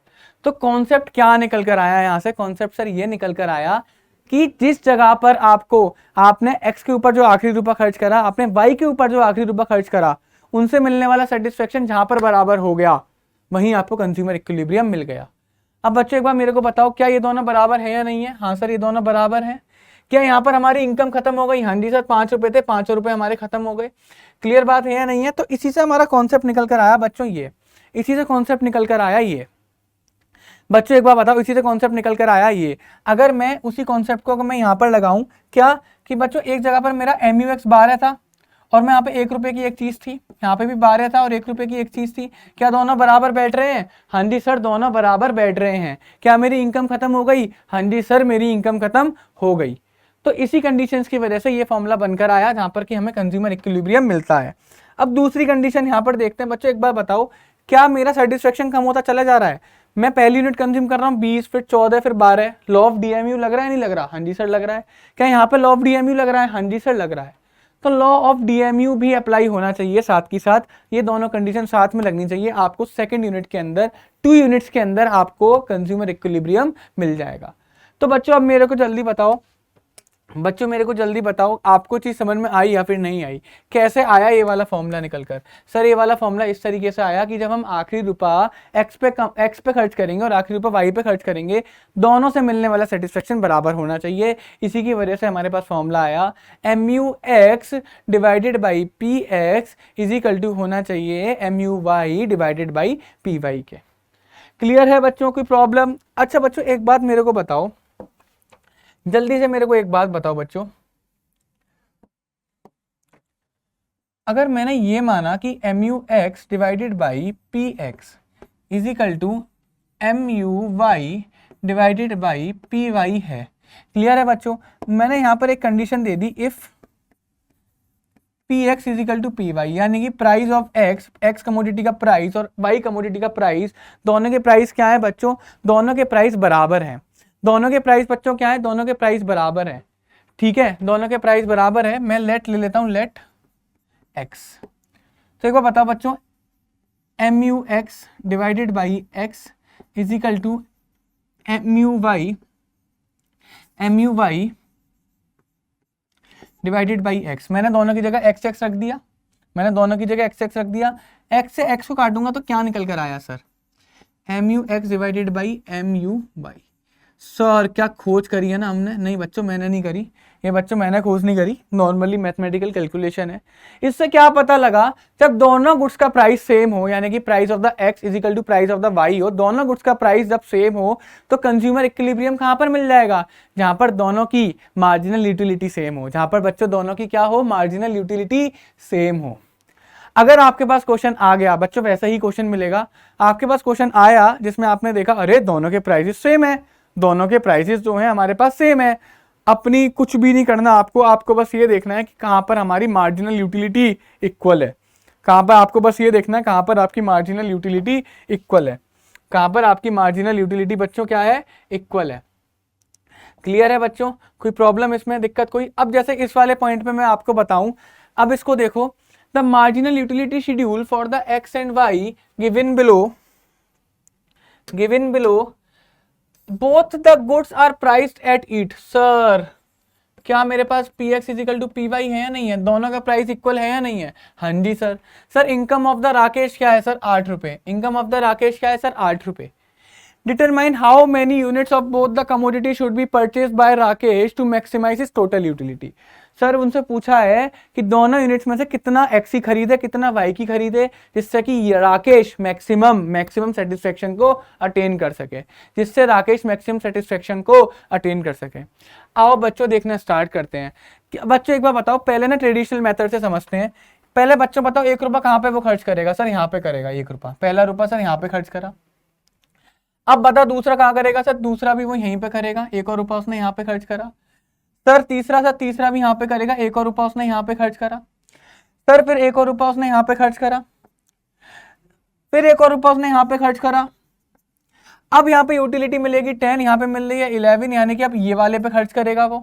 तो कॉन्सेप्ट क्या निकल कर आया यहाँ से, कॉन्सेप्ट सर ये निकल कर आया कि जिस जगह पर आपने एक्स के ऊपर जो आखिरी रुपया खर्च करा, आपने वाई के ऊपर जो आखिरी रुपया खर्च करा, उनसे मिलने वाला सेटिस्फेक्शन जहां पर बराबर हो गया वहीं आपको कंज्यूमर इक्विलिब्रियम मिल गया। अब बच्चों एक बार मेरे को बताओ, क्या ये दोनों बराबर है या नहीं है? हाँ सर ये दोनों बराबर है। क्या यहाँ पर हमारी इनकम खत्म हो गई? हाँ जी सर, 5 रुपए थे, 5 रुपए हमारे खत्म हो गए। क्लियर बात है या नहीं है? तो इसी से हमारा कॉन्सेप्ट निकल कर आया बच्चों, ये इसी से कॉन्सेप्ट निकल कर आया ये। बच्चों एक बार बताओ, इसी से कॉन्सेप्ट निकल कर आया ये। अगर मैं उसी कॉन्सेप्ट को अगर मैं यहाँ पर लगाऊं, क्या कि बच्चों एक जगह पर मेरा MUX 12 था और मैं यहाँ पे 1 रुपए की एक चीज थी, यहाँ पे भी 12 था और 1 रुपए की एक चीज थी, क्या दोनों बराबर बैठ रहे हैं? हाँ जी सर, दोनों बराबर बैठ रहे हैं। क्या मेरी इनकम खत्म हो गई? हाँ जी सर, मेरी इनकम खत्म हो गई। तो इसी कंडीशंस की वजह से ये फॉर्मूला बनकर आया जहां पर कि हमें कंज्यूमर इक्विलिब्रियम मिलता है। अब दूसरी कंडीशन यहाँ पर देखते हैं बच्चों, एक बार बताओ, क्या मेरा सेटिस्फेक्शन कम होता चला जा रहा है? मैं पहली यूनिट कंज्यूम कर रहा हूँ 20, फिर 14, फिर 12। लॉ ऑफ DMU लग रहा है नहीं लग रहा? हाँ जी सर लग रहा है। क्या यहाँ पे लॉ ऑफ DMU लग रहा है? हाँ जी सर लग रहा है। तो लॉ ऑफ DMU भी अप्लाई होना चाहिए साथ की साथ, ये दोनों कंडीशन साथ में लगनी चाहिए, आपको सेकंड यूनिट के अंदर 2 यूनिट्स के अंदर आपको कंज्यूमर इक्विलिब्रियम मिल जाएगा। तो बच्चों अब मेरे को जल्दी बताओ, बच्चों मेरे को जल्दी बताओ, आपको चीज समझ में आई या फिर नहीं आई? कैसे आया ये वाला फॉर्मूला निकल कर? सर ये वाला फॉर्मूला इस तरीके से आया कि जब हम आखिरी रुपया एक्स पे खर्च करेंगे और आखिरी रुपया वाई पे खर्च करेंगे, दोनों से मिलने वाला सेटिस्फेक्शन बराबर होना चाहिए। इसी की वजह से हमारे पास फॉर्मूला आया MU(x) divided by PX is equal to होना चाहिए MUY डिवाइडेड बाई PY के। क्लियर है बच्चों, कोई प्रॉब्लम? अच्छा बच्चों एक बात मेरे को बताओ, जल्दी से मेरे को एक बात बताओ बच्चों, अगर मैंने ये माना कि MU(x) divided by PX is equal to MUY divided by PY है, क्लियर है बच्चों? मैंने यहां पर एक कंडीशन दे दी, if PX is equal to PY, यानी कि प्राइस ऑफ X कमोडिटी का प्राइस और Y कमोडिटी का प्राइस, दोनों के प्राइस क्या है बच्चों? दोनों के प्राइस बराबर हैं। दोनों के प्राइस बच्चों क्या है? दोनों के प्राइस बराबर है, ठीक है, दोनों के प्राइस बराबर है। मैं लेट ले लेता हूं, लेट X। तो एक बार बताओ बच्चों, MU(x) divided by X is equal to MUY divided by X। मैंने दोनों की जगह x रख दिया, x से x को काटूंगा तो क्या निकल कर आया sir? MU(x) divided by MUY। Sir क्या खोज करी है ना हमने? नहीं बच्चों मैंने नहीं करी, ये बच्चों मैंने खोज नहीं करी, नॉर्मली मैथमेटिकल कैलकुलेशन है। इससे क्या पता लगा, जब दोनों गुड्स का प्राइस सेम हो, यानी कि price of the X is equal to price of the Y हो, दोनों गुड्स का प्राइस जब सेम हो तो कंज्यूमर इक्विलिब्रियम कहां पर मिल जाएगा? जहां पर दोनों की मार्जिनल यूटिलिटी सेम हो, जहां पर बच्चों दोनों की क्या हो? मार्जिनल यूटिलिटी सेम हो। अगर आपके पास क्वेश्चन आ गया बच्चों, वैसा ही क्वेश्चन मिलेगा, आपके पास क्वेश्चन आया जिसमें आपने देखा अरे दोनों के प्राइसेस सेम है, दोनों के प्राइसेस जो हैं हमारे पास सेम है, अपनी कुछ भी नहीं करना आपको बस ये देखना है कि कहां पर हमारी मार्जिनल यूटिलिटी इक्वल है, कहां पर आपको बस ये देखना है कहां पर आपकी मार्जिनल यूटिलिटी इक्वल है, कहां पर आपकी मार्जिनल यूटिलिटी बच्चों क्या है? इक्वल है। क्लियर है बच्चों, कोई प्रॉब्लम इसमें, दिक्कत कोई? अब जैसे इस वाले पॉइंट पे मैं आपको बताऊं, अब इसको देखो, the marginal utility schedule for the X and Y given below both the goods are priced at it. Sir क्या मेरे पास PX is equal to PY है या नहीं है? दोनों का प्राइस इक्वल है या नहीं है? हाँ जी sir. Sir income of the Rakesh क्या है सर? 8 रुपए। इनकम ऑफ द राकेश क्या है सर? 8 रुपए। Determine how many units of both the commodity should be purchase by Rakesh to maximise his total utility. Sir उनसे पूछा है कि दोनों यूनिट्स में से कितना X की खरीदे, कितना Y की खरीदे, जिससे कि राकेश मैक्सिमम सेटिस्फेक्शन को अटेन कर सके, आओ बच्चों देखना स्टार्ट करते हैं। बच्चों एक बार बताओ, पहले ना ट्रेडिशनल मेथड से समझते हैं। पहले बच्चों बताओ 1 रुपया कहां पे वो खर्च करेगा? सर यहाँ पे करेगा 1 रुपया, पहला रुपया सर यहाँ पे खर्च करा। अब बता दूसरा कहां करेगा? सर दूसरा भी वो यहीं पे करेगा, 1 और रुपया उसने यहाँ पे खर्च करा। सर तीसरा भी यहाँ पे करेगा, 1 और रुपया उसने यहाँ पे खर्च करा। सर फिर 1 और रुपया उसने यहाँ पे खर्च करा, फिर 1 और रुपया उसने यहाँ पे खर्च करा। अब यहाँ पे यूटिलिटी मिलेगी 10, यहाँ पे मिल रही है 11, यानी कि अब ये वाले पे खर्च करेगा वो।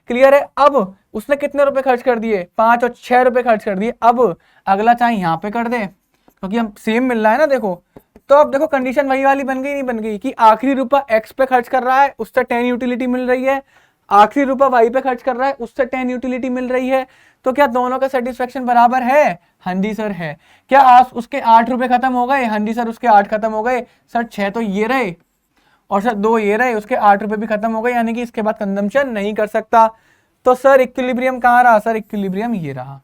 क्लियर है? अब उसने कितने रुपए खर्च कर दिए? 5 और 6 रुपए खर्च कर दिए। अब अगला चाहे यहाँ पे कर दे, क्योंकि हम सेम मिल रहा है ना। देखो तो अब देखो कंडीशन वही वाली बन गई, नहीं बन गई? कि आखिरी रुपया X पे खर्च कर रहा है, उससे 10 यूटिलिटी मिल रही है, आखिरी रुपया Y पे खर्च कर रहा है, उससे 10 यूटिलिटी मिल रही है। तो क्या दोनों का सेटिस्फेक्शन बराबर है? हाँ जी सर है। क्या आज उसके 8 रुपए खत्म हो गए? हाँ जी सर उसके 8 खत्म हो गए। सर 6 तो ये रहे और सर 2 ये रहे, उसके 8 रुपए भी खत्म हो गए, यानी कि इसके बाद कंजम्पशन नहीं कर सकता। तो सर इक्विलिब्रियम कहाँ रहा? सर इक्विलिब्रियम ये रहा,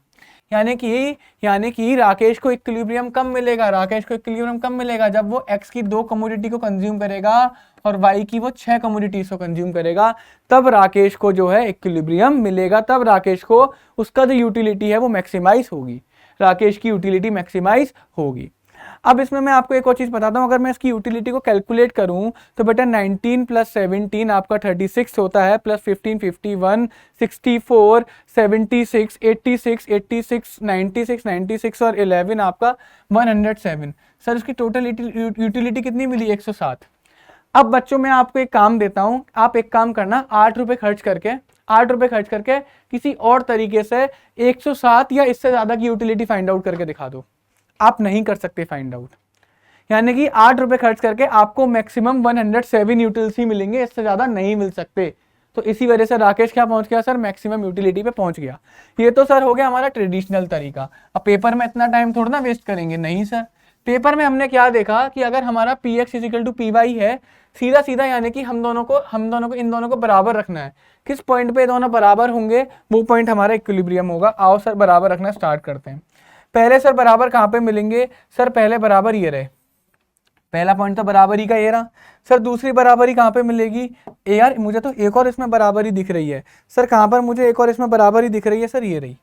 यानी कि राकेश को इक्विलिब्रियम कब मिलेगा? राकेश को इक्विलिब्रियम कब मिलेगा? जब वो X की 2 कमोडिटी को कंज्यूम करेगा और Y की वो 6 कमोडिटीज को कंज्यूम करेगा, तब राकेश को जो है इक्विलिब्रियम मिलेगा, तब राकेश को उसका जो यूटिलिटी है वो मैक्सिमाइज होगी, राकेश की यूटिलिटी मैक्सिमाइज होगी। अब इसमें मैं आपको एक और चीज बताता हूं, अगर मैं इसकी यूटिलिटी को कैलकुलेट करूं तो बेटा 19 + 17 आपका 36 होता है, प्लस 15 51 64 76 86 86 96 96 और 11 आपका 107। सर इसकी टोटल यूटिलिटी कितनी मिली? 107। अब बच्चों मैं आपको एक काम देता हूं, आप एक काम करना, 8 रुपए खर्च करके किसी और तरीके से 107 या इससे ज्यादा की यूटिलिटी फाइंड आउट करके दिखा दो। आप नहीं कर सकते फाइंड आउट, यानी कि 8 रुपए खर्च करके आपको मैक्सिमम 107 यूटिलिटी मिलेंगे, इससे ज्यादा नहीं मिल सकते। तो इसी वजह से राकेश क्या पहुंच गया सर, मैक्सिमम यूटिलिटी पे पहुंच गया। ये तो सर हो गया हमारा ट्रेडिशनल तरीका। अब पेपर में इतना टाइम थोड़ा ना वेस्ट करेंगे, नहीं सर। पेपर में हमने क्या देखा कि अगर हमारा P X is equal to P Y है, सीधा सीधा यानी कि हम दोनों को इन दोनों को बराबर रखना है। किस पॉइंट पे दोनों बराबर होंगे, वो पॉइंट हमारा इक्विलिब्रियम होगा। आओ सर बराबर रखना स्टार्ट करते हैं। पहले सर बराबर कहाँ पे मिलेंगे सर, पहले बराबर ये रहे, पहला पॉइंट तो बराबरी का ये रहा सर। दूसरी बराबरी कहाँ पे मिलेगी, ए यार मुझे तो एक और इसमें बराबरी दिख रही है सर। कहाँ पर मुझे एक और इसमें बराबरी दिख रही है सर, ये रही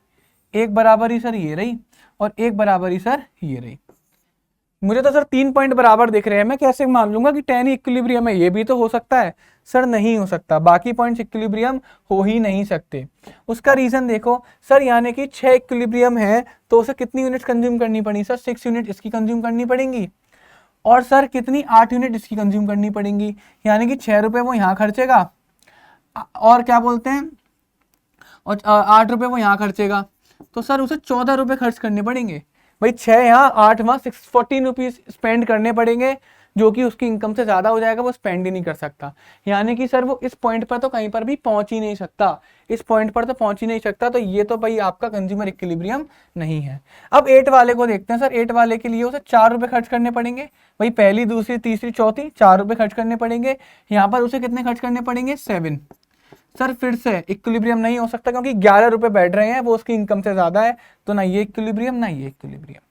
एक बराबरी सर, ये रही, और एक बराबरी सर ये रही। मुझे तो सर 3 पॉइंट बराबर दिख रहे हैं, मैं कैसे मान लूंगा कि 10 इक्विलिब्रियम है। ये भी तो हो सकता है सर, नहीं हो सकता, बाकी पॉइंट्स इक्विलिब्रियम हो ही नहीं सकते। उसका रीजन देखो सर, यानी कि 6 इक्विलिब्रियम है तो उसे कितनी यूनिट कंज्यूम करनी पड़ी सर, 6 यूनिट इसकी कंज्यूम करनी पड़ेंगी, और सर कितनी 8 यूनिट इसकी कंज्यूम करनी पड़ेंगी, यानी कि 6 रुपये वो यहाँ खर्चेगा, और क्या बोलते हैं, और 8 रुपये वो यहाँ खर्चेगा, तो सर उसे 14 रुपये खर्च करने पड़ेंगे। भाई 6 यहाँ 8 वहाँ 14 रुपीज स्पेंड करने पड़ेंगे, जो कि उसकी इनकम से ज़्यादा हो जाएगा, वो स्पेंड ही नहीं कर सकता। यानी कि सर वो इस पॉइंट पर तो कहीं पर भी पहुंच ही नहीं सकता, इस पॉइंट पर तो पहुंच ही नहीं सकता। तो ये तो भाई आपका कंज्यूमर इक्विलिब्रियम नहीं है। अब 8 वाले को देखते हैं सर। 8 वाले के लिए उसे 4 रुपये खर्च करने पड़ेंगे। भाई पहली दूसरी तीसरी चौथी 4 रुपये खर्च करने पड़ेंगे। यहाँ पर उसे कितने खर्च करने पड़ेंगे, 7। सर फिर से इक्विलिब्रियम नहीं हो सकता, क्योंकि 11 रुपये बैठ रहे हैं, वो उसकी इनकम से ज़्यादा है, तो ना ये इक्विलिब्रियम ना ये इक्विलिब्रियम।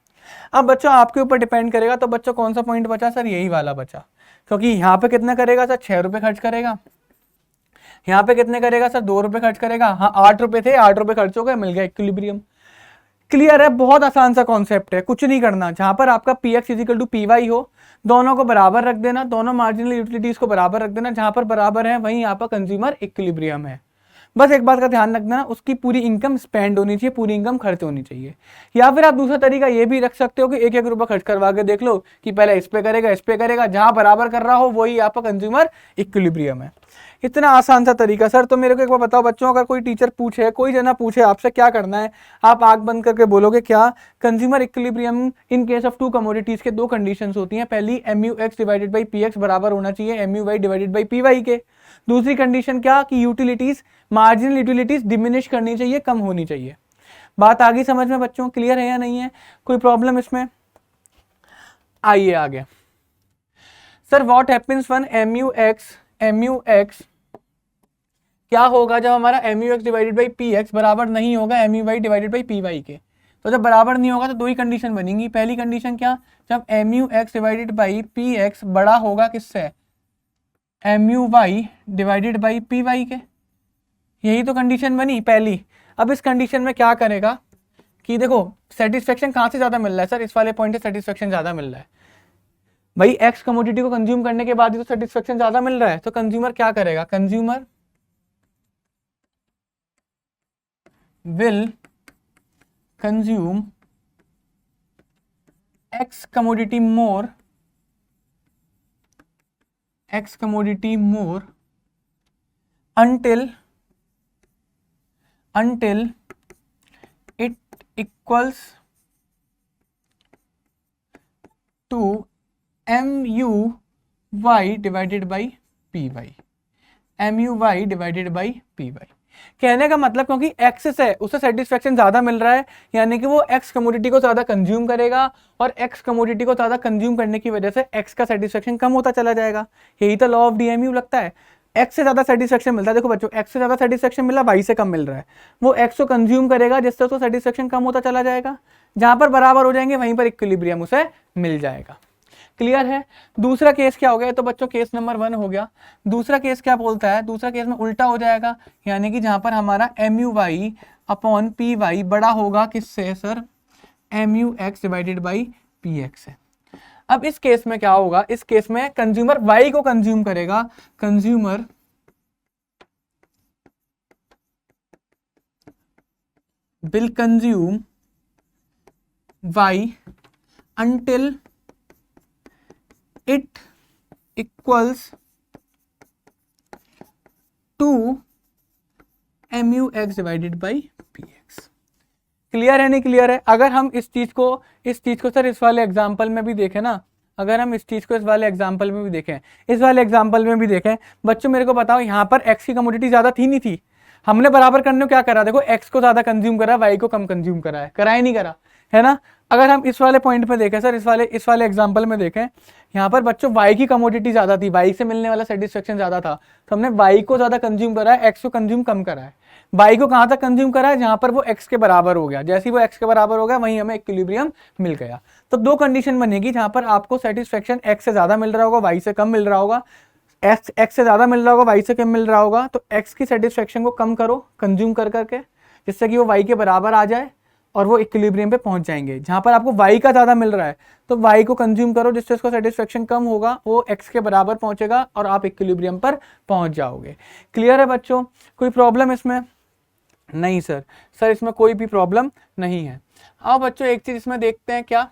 अब बच्चों आपके ऊपर डिपेंड करेगा, तो बच्चों कौन सा पॉइंट बचा सर, यही वाला बचा, क्योंकि यहाँ पे कितना करेगा सर, 6 रुपये खर्च करेगा। यहाँ पे कितने करेगा सर, 2 रुपये खर्च करेगा। हाँ 8 रुपये थे, 8 रुपये खर्च हो गए, मिल गया इक्विलिब्रियम। क्लियर है, बहुत आसान सा कॉन्सेप्ट है, कुछ नहीं करना। जहां पर आपका P X is equal to P Y हो, दोनों को बराबर रख देना, दोनों मार्जिनल यूटिलिटीज को बराबर रख देना। जहां पर बराबर है वहीं आपका कंज्यूमर इक्विलिब्रियम है। बस एक बात का ध्यान रखना, उसकी पूरी इनकम स्पेंड होनी चाहिए, पूरी इनकम खर्च होनी चाहिए। या फिर आप दूसरा तरीका ये भी रख सकते हो कि 1-1 रुपया खर्च करवा के देख लो कि पहले इस पे करेगा इस पे करेगा, जहां बराबर कर रहा हो वही आपका कंज्यूमर इक्विलिब्रियम है। इतना आसान सा तरीका सर। तो मेरे को एक बार बताओ बच्चों, अगर कोई टीचर पूछे, कोई जना पूछे आपसे, क्या करना है, आप आंख बंद करके बोलोगे क्या, consumer equilibrium in case of 2 commodities के 2 कंडीशंस होती हैं। पहली MUX डिवाइडेड बाई PX बराबर होना चाहिए MUY डिवाइडेड बाई PY के। दूसरी कंडीशन क्या, कि यूटिलिटीज, मार्जिनल यूटिलिटीज डिमिनिश करनी चाहिए, कम होनी चाहिए। बात आ गई समझ में बच्चों, क्लियर है या नहीं है, कोई प्रॉब्लम इसमें? आइए आगे sir. What happens when MUX क्या होगा जब हमारा MUX डिवाइडेड बाई PX बराबर नहीं होगा MUY डिवाइडेड बाई PY के। तो जब बराबर नहीं होगा तो 2 ही कंडीशन बनेंगी। पहली कंडीशन क्या, जब MUX डिवाइडेड बाई PX बड़ा होगा किससे, MUY डिवाइडेड बाई PY के। यही तो कंडीशन बनी पहली। अब इस कंडीशन में क्या करेगा कि देखो सेटिस्फेक्शन कहाँ से ज्यादा मिल रहा है सर, इस वाले पॉइंट से सेटिस्फेक्शन ज्यादा मिल रहा है। भाई एक्स कमोडिटी को कंज्यूम करने के बाद ही तो सेटिस्फेक्शन ज्यादा मिल रहा है, तो कंज्यूमर क्या करेगा, consumer will consume x commodity more until it equals to MUY divided by PY। MUY divided by PY कहने का मतलब, क्योंकि एक्स है उसे सेटिस्फेक्शन ज्यादा मिल रहा है, यानी कि वो एक्स कमोडिटी को ज्यादा कंज्यूम करेगा, और एक्स कमोडिटी को ज्यादा कंज्यूम करने की वजह से एक्स का सेटिस्फेक्शन कम होता चला जाएगा। यही तो लॉ ऑफ DMU लगता है। एक्स से ज्यादा सेटिस्फेक्शन मिलता है, देखो बच्चों एक्स से ज्यादा सेटिस्फेक्शन मिला, वाई से कम मिल रहा है, वो एक्स को कंज्यूम करेगा जिससे उसको सेटिस्फेक्शन कम होता चला जाएगा। जहां पर बराबर हो जाएंगे वहीं पर इक्विलिब्रियम उसे मिल जाएगा। क्लियर है। दूसरा केस क्या हो गया, तो बच्चों केस नंबर 1 हो गया। दूसरा केस क्या बोलता है, दूसरा केस में उल्टा हो जाएगा, यानी कि जहां पर हमारा MUY अपॉन PY बड़ा होगा किससे sir, MUX divided by PX है। अब इस केस में क्या होगा, इस केस में कंज्यूमर Y को कंज्यूम करेगा, consumer will consume Y until it equals to MUX divided by PX। Clear है नहीं क्लियर है? अगर हम इस चीज को सर इस वाले एग्जांपल में भी देखें ना, अगर हम इस चीज को इस वाले एग्जाम्पल में भी देखें, इस वाले एग्जाम्पल में भी देखें, बच्चों मेरे को बताओ यहाँ पर एक्स की कमोडिटी ज्यादा थी नहीं थी? हमने बराबर करने को क्या करा, देखो एक्स को ज्यादा कंज्यूम करा, वाई को कम कंज्यूम करा है, करा ही नहीं करा, है ना? अगर हम इस वाले पॉइंट पे देखें सर, इस वाले एग्जांपल में देखें, यहाँ पर बच्चों वाई की कमोडिटी ज्यादा थी, वाई से मिलने वाला सेटिस्फेक्शन ज्यादा था, तो हमने वाई को ज्यादा कंज्यूम करा है, एक्स को कंज्यूम कम करा है। वाई को कहाँ तक कंज्यूम करा है, जहां पर वो एक्स के बराबर हो गया, जैसे ही वो एक्स के बराबर हो गया वहीं हमें इक्विलिब्रियम मिल गया। तो दो कंडीशन बनेगी, जहां पर आपको सेटिस्फेक्शन एक्स से ज्यादा मिल रहा होगा, वाई से कम मिल रहा होगा। एक्स से ज्यादा मिल रहा होगा, वाई से कम मिल रहा होगा, तो एक्स की सेटिस्फेक्शन को कम करो कंज्यूम कर करके, जिससे कि वो वाई के बराबर आ जाए और वो इक्विलिब्रियम पे पहुंच जाएंगे। जहां पर आपको वाई का ज्यादा मिल रहा है तो वाई को कंज्यूम करो, जिससे उसका सेटिस्फेक्शन कम होगा, वो एक्स के बराबर पहुंचेगा और आप इक्विलिब्रियम पर पहुंच जाओगे। क्लियर है बच्चों? कोई प्रॉब्लम इसमें? नहीं सर, इसमें कोई भी प्रॉब्लम नहीं है। आओ बच्चों एक चीज इसमें देखते हैं क्या।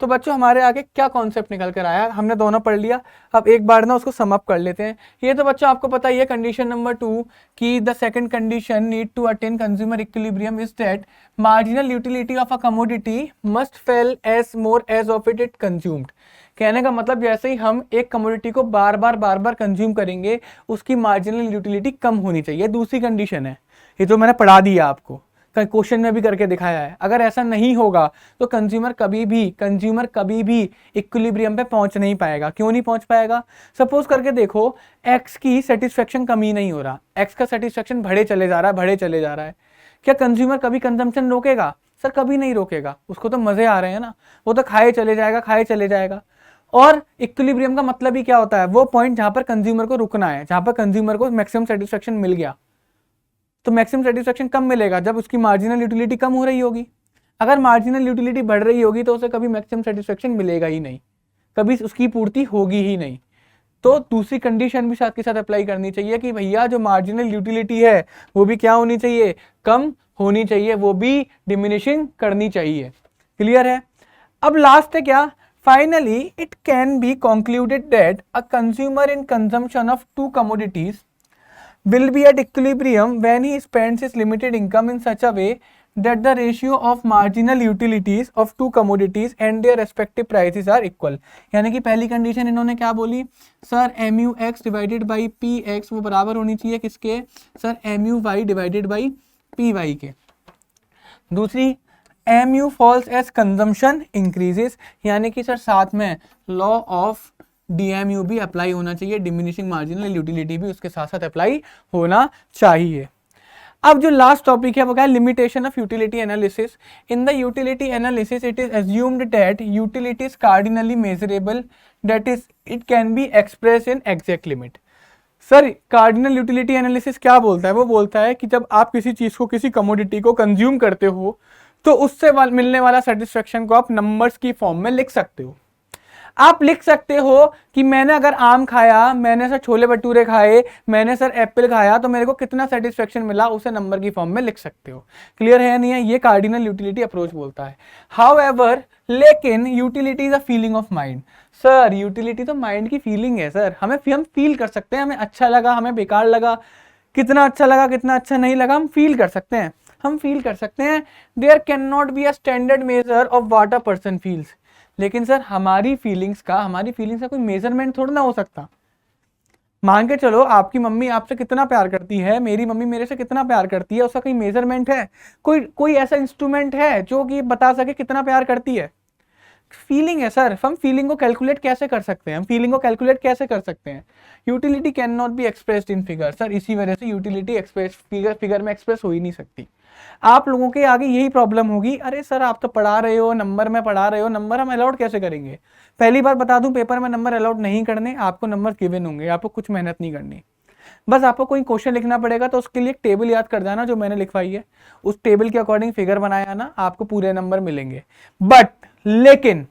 तो बच्चों हमारे आगे क्या कॉन्सेप्ट निकल कर आया, हमने दोनों पढ़ लिया, अब एक बार ना उसको सम अप कर लेते हैं। ये तो बच्चों आपको पता ही है, कंडीशन नंबर 2 कि the second condition need to attain consumer equilibrium is that marginal utility of a commodity must fall as more as of it consumed. कहने का मतलब जैसे ही हम एक कमोडिटी को बार बार कंज्यूम करेंगे, उसकी मार्जिनल यूटिलिटी कम होनी चाहिए, दूसरी कंडीशन है। ये तो मैंने पढ़ा दिया आपको, क्वेश्चन में भी करके दिखाया है। अगर ऐसा नहीं होगा तो कंज्यूमर कभी भी इक्विलिब्रियम पे पहुंच नहीं पाएगा। क्यों नहीं पहुंच पाएगा? सपोज करके देखो, एक्स की सेटिस्फेक्शन कमी नहीं हो रहा, एक्स का सेटिस्फेक्शन बढ़े चले जा रहा है, क्या कंज्यूमर कभी कंजम्पशन रोकेगा? सर कभी नहीं रोकेगा, उसको तो मजे आ रहे हैं ना, वो तो खाए चले जाएगा। और इक्विलिब्रियम का मतलब ही क्या होता है? वो पॉइंट जहां पर कंज्यूमर को रुकना है, जहां पर कंज्यूमर को मैक्सिमम सेटिस्फेक्शन मिल गया। तो मैक्सिमम सेटिस्फेक्शन कब मिलेगा? जब उसकी मार्जिनल यूटिलिटी कम हो रही होगी। अगर मार्जिनल यूटिलिटी बढ़ रही होगी तो उसे कभी मैक्सिमम सेटिस्फेक्शन मिलेगा ही नहीं, कभी उसकी पूर्ति होगी ही नहीं। तो दूसरी कंडीशन भी साथ के साथ अप्लाई करनी चाहिए कि भैया जो मार्जिनल यूटिलिटी है वो भी क्या होनी चाहिए? कम होनी चाहिए, वो भी डिमिनिशिंग करनी चाहिए। क्लियर है? अब लास्ट है क्या? Finally it can be concluded that a consumer in consumption of two commodities will be at equilibrium when he spends his limited income in such a way that the ratio of marginal utilities of two commodities and their respective prices are equal। यानी कि पहली कंडीशन इन्होंने क्या बोली sir, mu x divided by P X वो बराबर होनी चाहिए किसके? Sir mu y divided by P Y के। दूसरी mu falls as consumption increases, यानी कि सर साथ में लॉ ऑफ DMU भी अप्लाई होना चाहिए, डिमिनिशिंग मार्जिनल यूटिलिटी भी उसके साथ साथ अप्लाई होना चाहिए। अब जो लास्ट टॉपिक है वो क्या है? Limitation of utility analysis. In the utility analysis it is assumed that utility is cardinally measurable, that is it can be express in exact limit. Sir cardinal utility analysis क्या बोलता है? वो बोलता है कि जब आप किसी चीज को, किसी कमोडिटी को कंज्यूम करते हो तो उससे मिलने वाला सेटिस्फेक्शन को आप नंबर्स की फॉर्म में लिख सकते हो। आप लिख सकते हो कि मैंने अगर आम खाया, मैंने सर छोले भटूरे खाए, मैंने सर एप्पल खाया, तो मेरे को कितना सेटिस्फेक्शन मिला उसे नंबर की फॉर्म में लिख सकते हो। क्लियर है या नहीं है? ये कार्डिनल यूटिलिटी अप्रोच बोलता है। हाउएवर लेकिन utility is a feeling of mind. Sir utility तो माइंड की फीलिंग है सर, हम फील कर सकते हैं, हमें अच्छा लगा, हमें बेकार लगा, कितना अच्छा लगा कितना अच्छा नहीं लगा, हम फील कर सकते हैं। There can not be a standard measure of what a person feels. लेकिन सर हमारी फीलिंग्स का कोई मेजरमेंट थोड़ा ना हो सकता। मान के चलो आपकी मम्मी आपसे कितना प्यार करती है, मेरी मम्मी मेरे से कितना प्यार करती है, उसका कोई मेजरमेंट है? कोई ऐसा इंस्ट्रूमेंट है जो कि बता सके कितना प्यार करती है? फीलिंग है सर। हम फीलिंग को कैलकुलेट कैसे कर सकते हैं? Utility can not be expressed in figure. Sir इसी वजह से यूटिलिटी फिगर में एक्सप्रेस हो ही नहीं सकती। आप लोगों के आगे यही प्रॉब्लम होगी, अरे सर आप तो पढ़ा रहे हो, नंबर में पढ़ा रहे हो, नंबर हम अलाउड कैसे करेंगे? पहली बार बता दूं, पेपर में नंबर अलाउड नहीं करने, आपको नंबर गिवन होंगे, आपको कुछ मेहनत नहीं करनी। बस आपको कोई क्वेश्चन लिखना पड़ेगा तो उसके लिए एक टेबल याद कर जाना जो मैंने लिखवाई है, उस टेबल के अकॉर्डिंग फिगर बनाया ना, आपको पूरे नंबर मिलेंगे। बट लेकिन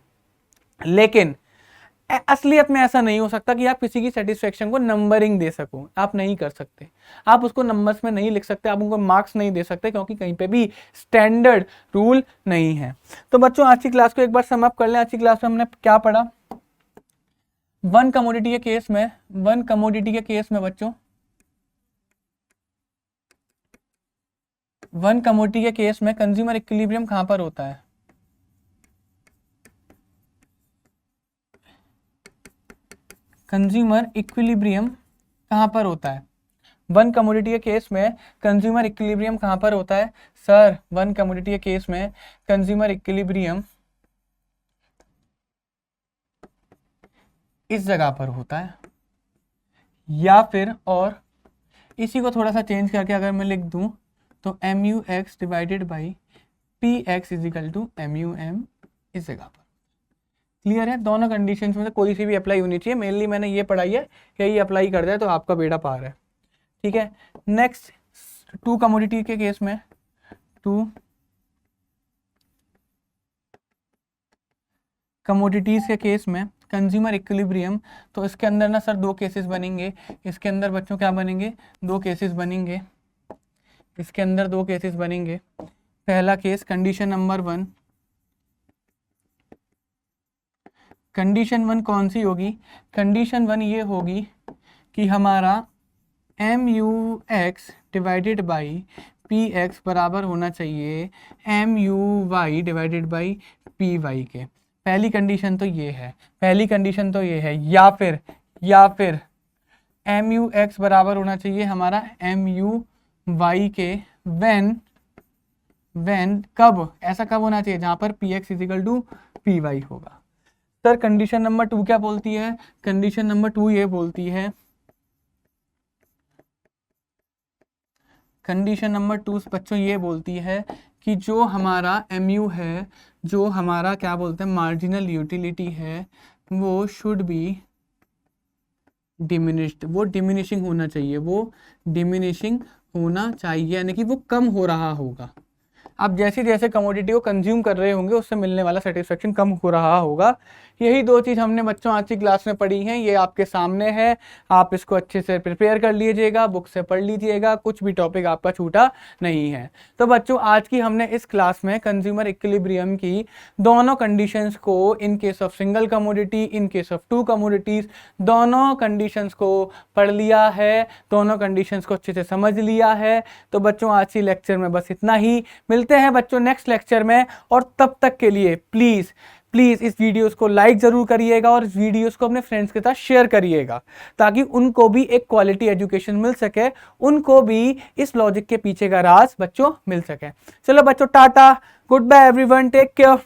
असलियत में ऐसा नहीं हो सकता कि आप किसी की सेटिस्फेक्शन को नंबरिंग दे सको। आप नहीं कर सकते, आप उसको नंबर्स में नहीं लिख सकते, आप उनको मार्क्स नहीं दे सकते, क्योंकि कहीं पे भी स्टैंडर्ड रूल नहीं है। तो बच्चों आज की क्लास को एक बार सम अप कर लें। आज की क्लास में हमने क्या पढ़ा? वन कमोडिटी के केस में बच्चों, वन कमोडिटी के केस में कंज्यूमर इक्विलिब्रियम कहां पर होता है? कंज्यूमर इक्विलिब्रियम कहाँ पर होता है? वन कमोडिटी के केस में कंज्यूमर इक्विलिब्रियम कहाँ पर होता है? सर वन कमोडिटी के केस में कंज्यूमर इक्विलिब्रियम इस जगह पर होता है, या फिर और इसी को थोड़ा सा चेंज करके अगर मैं लिख दूं तो MUX divided by PX is equal to MUM इस जगह पर। क्लियर है? दोनों कंडीशंस में से कोई सी भी अप्लाई होनी चाहिए। मेनली मैंने ये पढ़ाई है, यही अप्लाई कर दिया तो आपका बेड़ा पार है। ठीक है, नेक्स्ट टू कमोडिटी के केस में, टू कमोडिटीज के केस में कंज्यूमर इक्विलिब्रियम, तो इसके अंदर ना सर दो केसेस बनेंगे। इसके अंदर बच्चों क्या बनेंगे? दो केसेस बनेंगे। इसके अंदर दो केसेस बनेंगे। पहला केस कंडीशन नंबर 1, कंडीशन 1 कौन सी होगी? कंडीशन 1 ये होगी कि हमारा MUX डिवाइडेड बाई PX बराबर होना चाहिए MUY डिवाइडेड बाई PY के। पहली कंडीशन तो ये है, पहली कंडीशन तो ये है, या फिर MUX बराबर होना चाहिए हमारा MUY के व्हेन कब, ऐसा कब होना चाहिए जहां पर PX is equal to PY होगा। सर कंडीशन नंबर 2 क्या बोलती है? कंडीशन नंबर 2 ये बोलती है, कंडीशन नंबर 2 बच्चों ये बोलती है कि जो हमारा MU है, जो हमारा क्या बोलते हैं मार्जिनल यूटिलिटी है, वो शुड बी डिमिनिश्ड, वो डिमिनिशिंग होना चाहिए, वो डिमिनिशिंग होना चाहिए, यानी कि वो कम हो रहा होगा। आप जैसे जैसे कमोडिटी को कंज्यूम कर रहे होंगे उससे मिलने वाला सेटिस्फेक्शन कम हो रहा होगा। यही दो चीज़ हमने बच्चों आज की क्लास में पढ़ी हैं, ये आपके सामने है। आप इसको अच्छे से प्रिपेयर कर लीजिएगा, बुक से पढ़ लीजिएगा, कुछ भी टॉपिक आपका छूटा नहीं है। तो बच्चों आज की हमने इस क्लास में कंज्यूमर इक्विलिब्रियम की दोनों कंडीशंस को, इन case of single commodity, in case of two commodities, दोनों कंडीशंस को पढ़ लिया है, दोनों कंडीशंस को अच्छे से समझ लिया है। तो बच्चों आज की लेक्चर में बस इतना ही। मिलते हैं बच्चों नेक्स्ट लेक्चर में, और तब तक के लिए प्लीज इस वीडियोस को लाइक जरूर करिएगा और इस वीडियोस को अपने फ्रेंड्स के साथ शेयर करिएगा, ताकि उनको भी एक क्वालिटी एजुकेशन मिल सके, उनको भी इस लॉजिक के पीछे का राज बच्चों मिल सके। चलो बच्चों, tata, goodbye everyone, take care.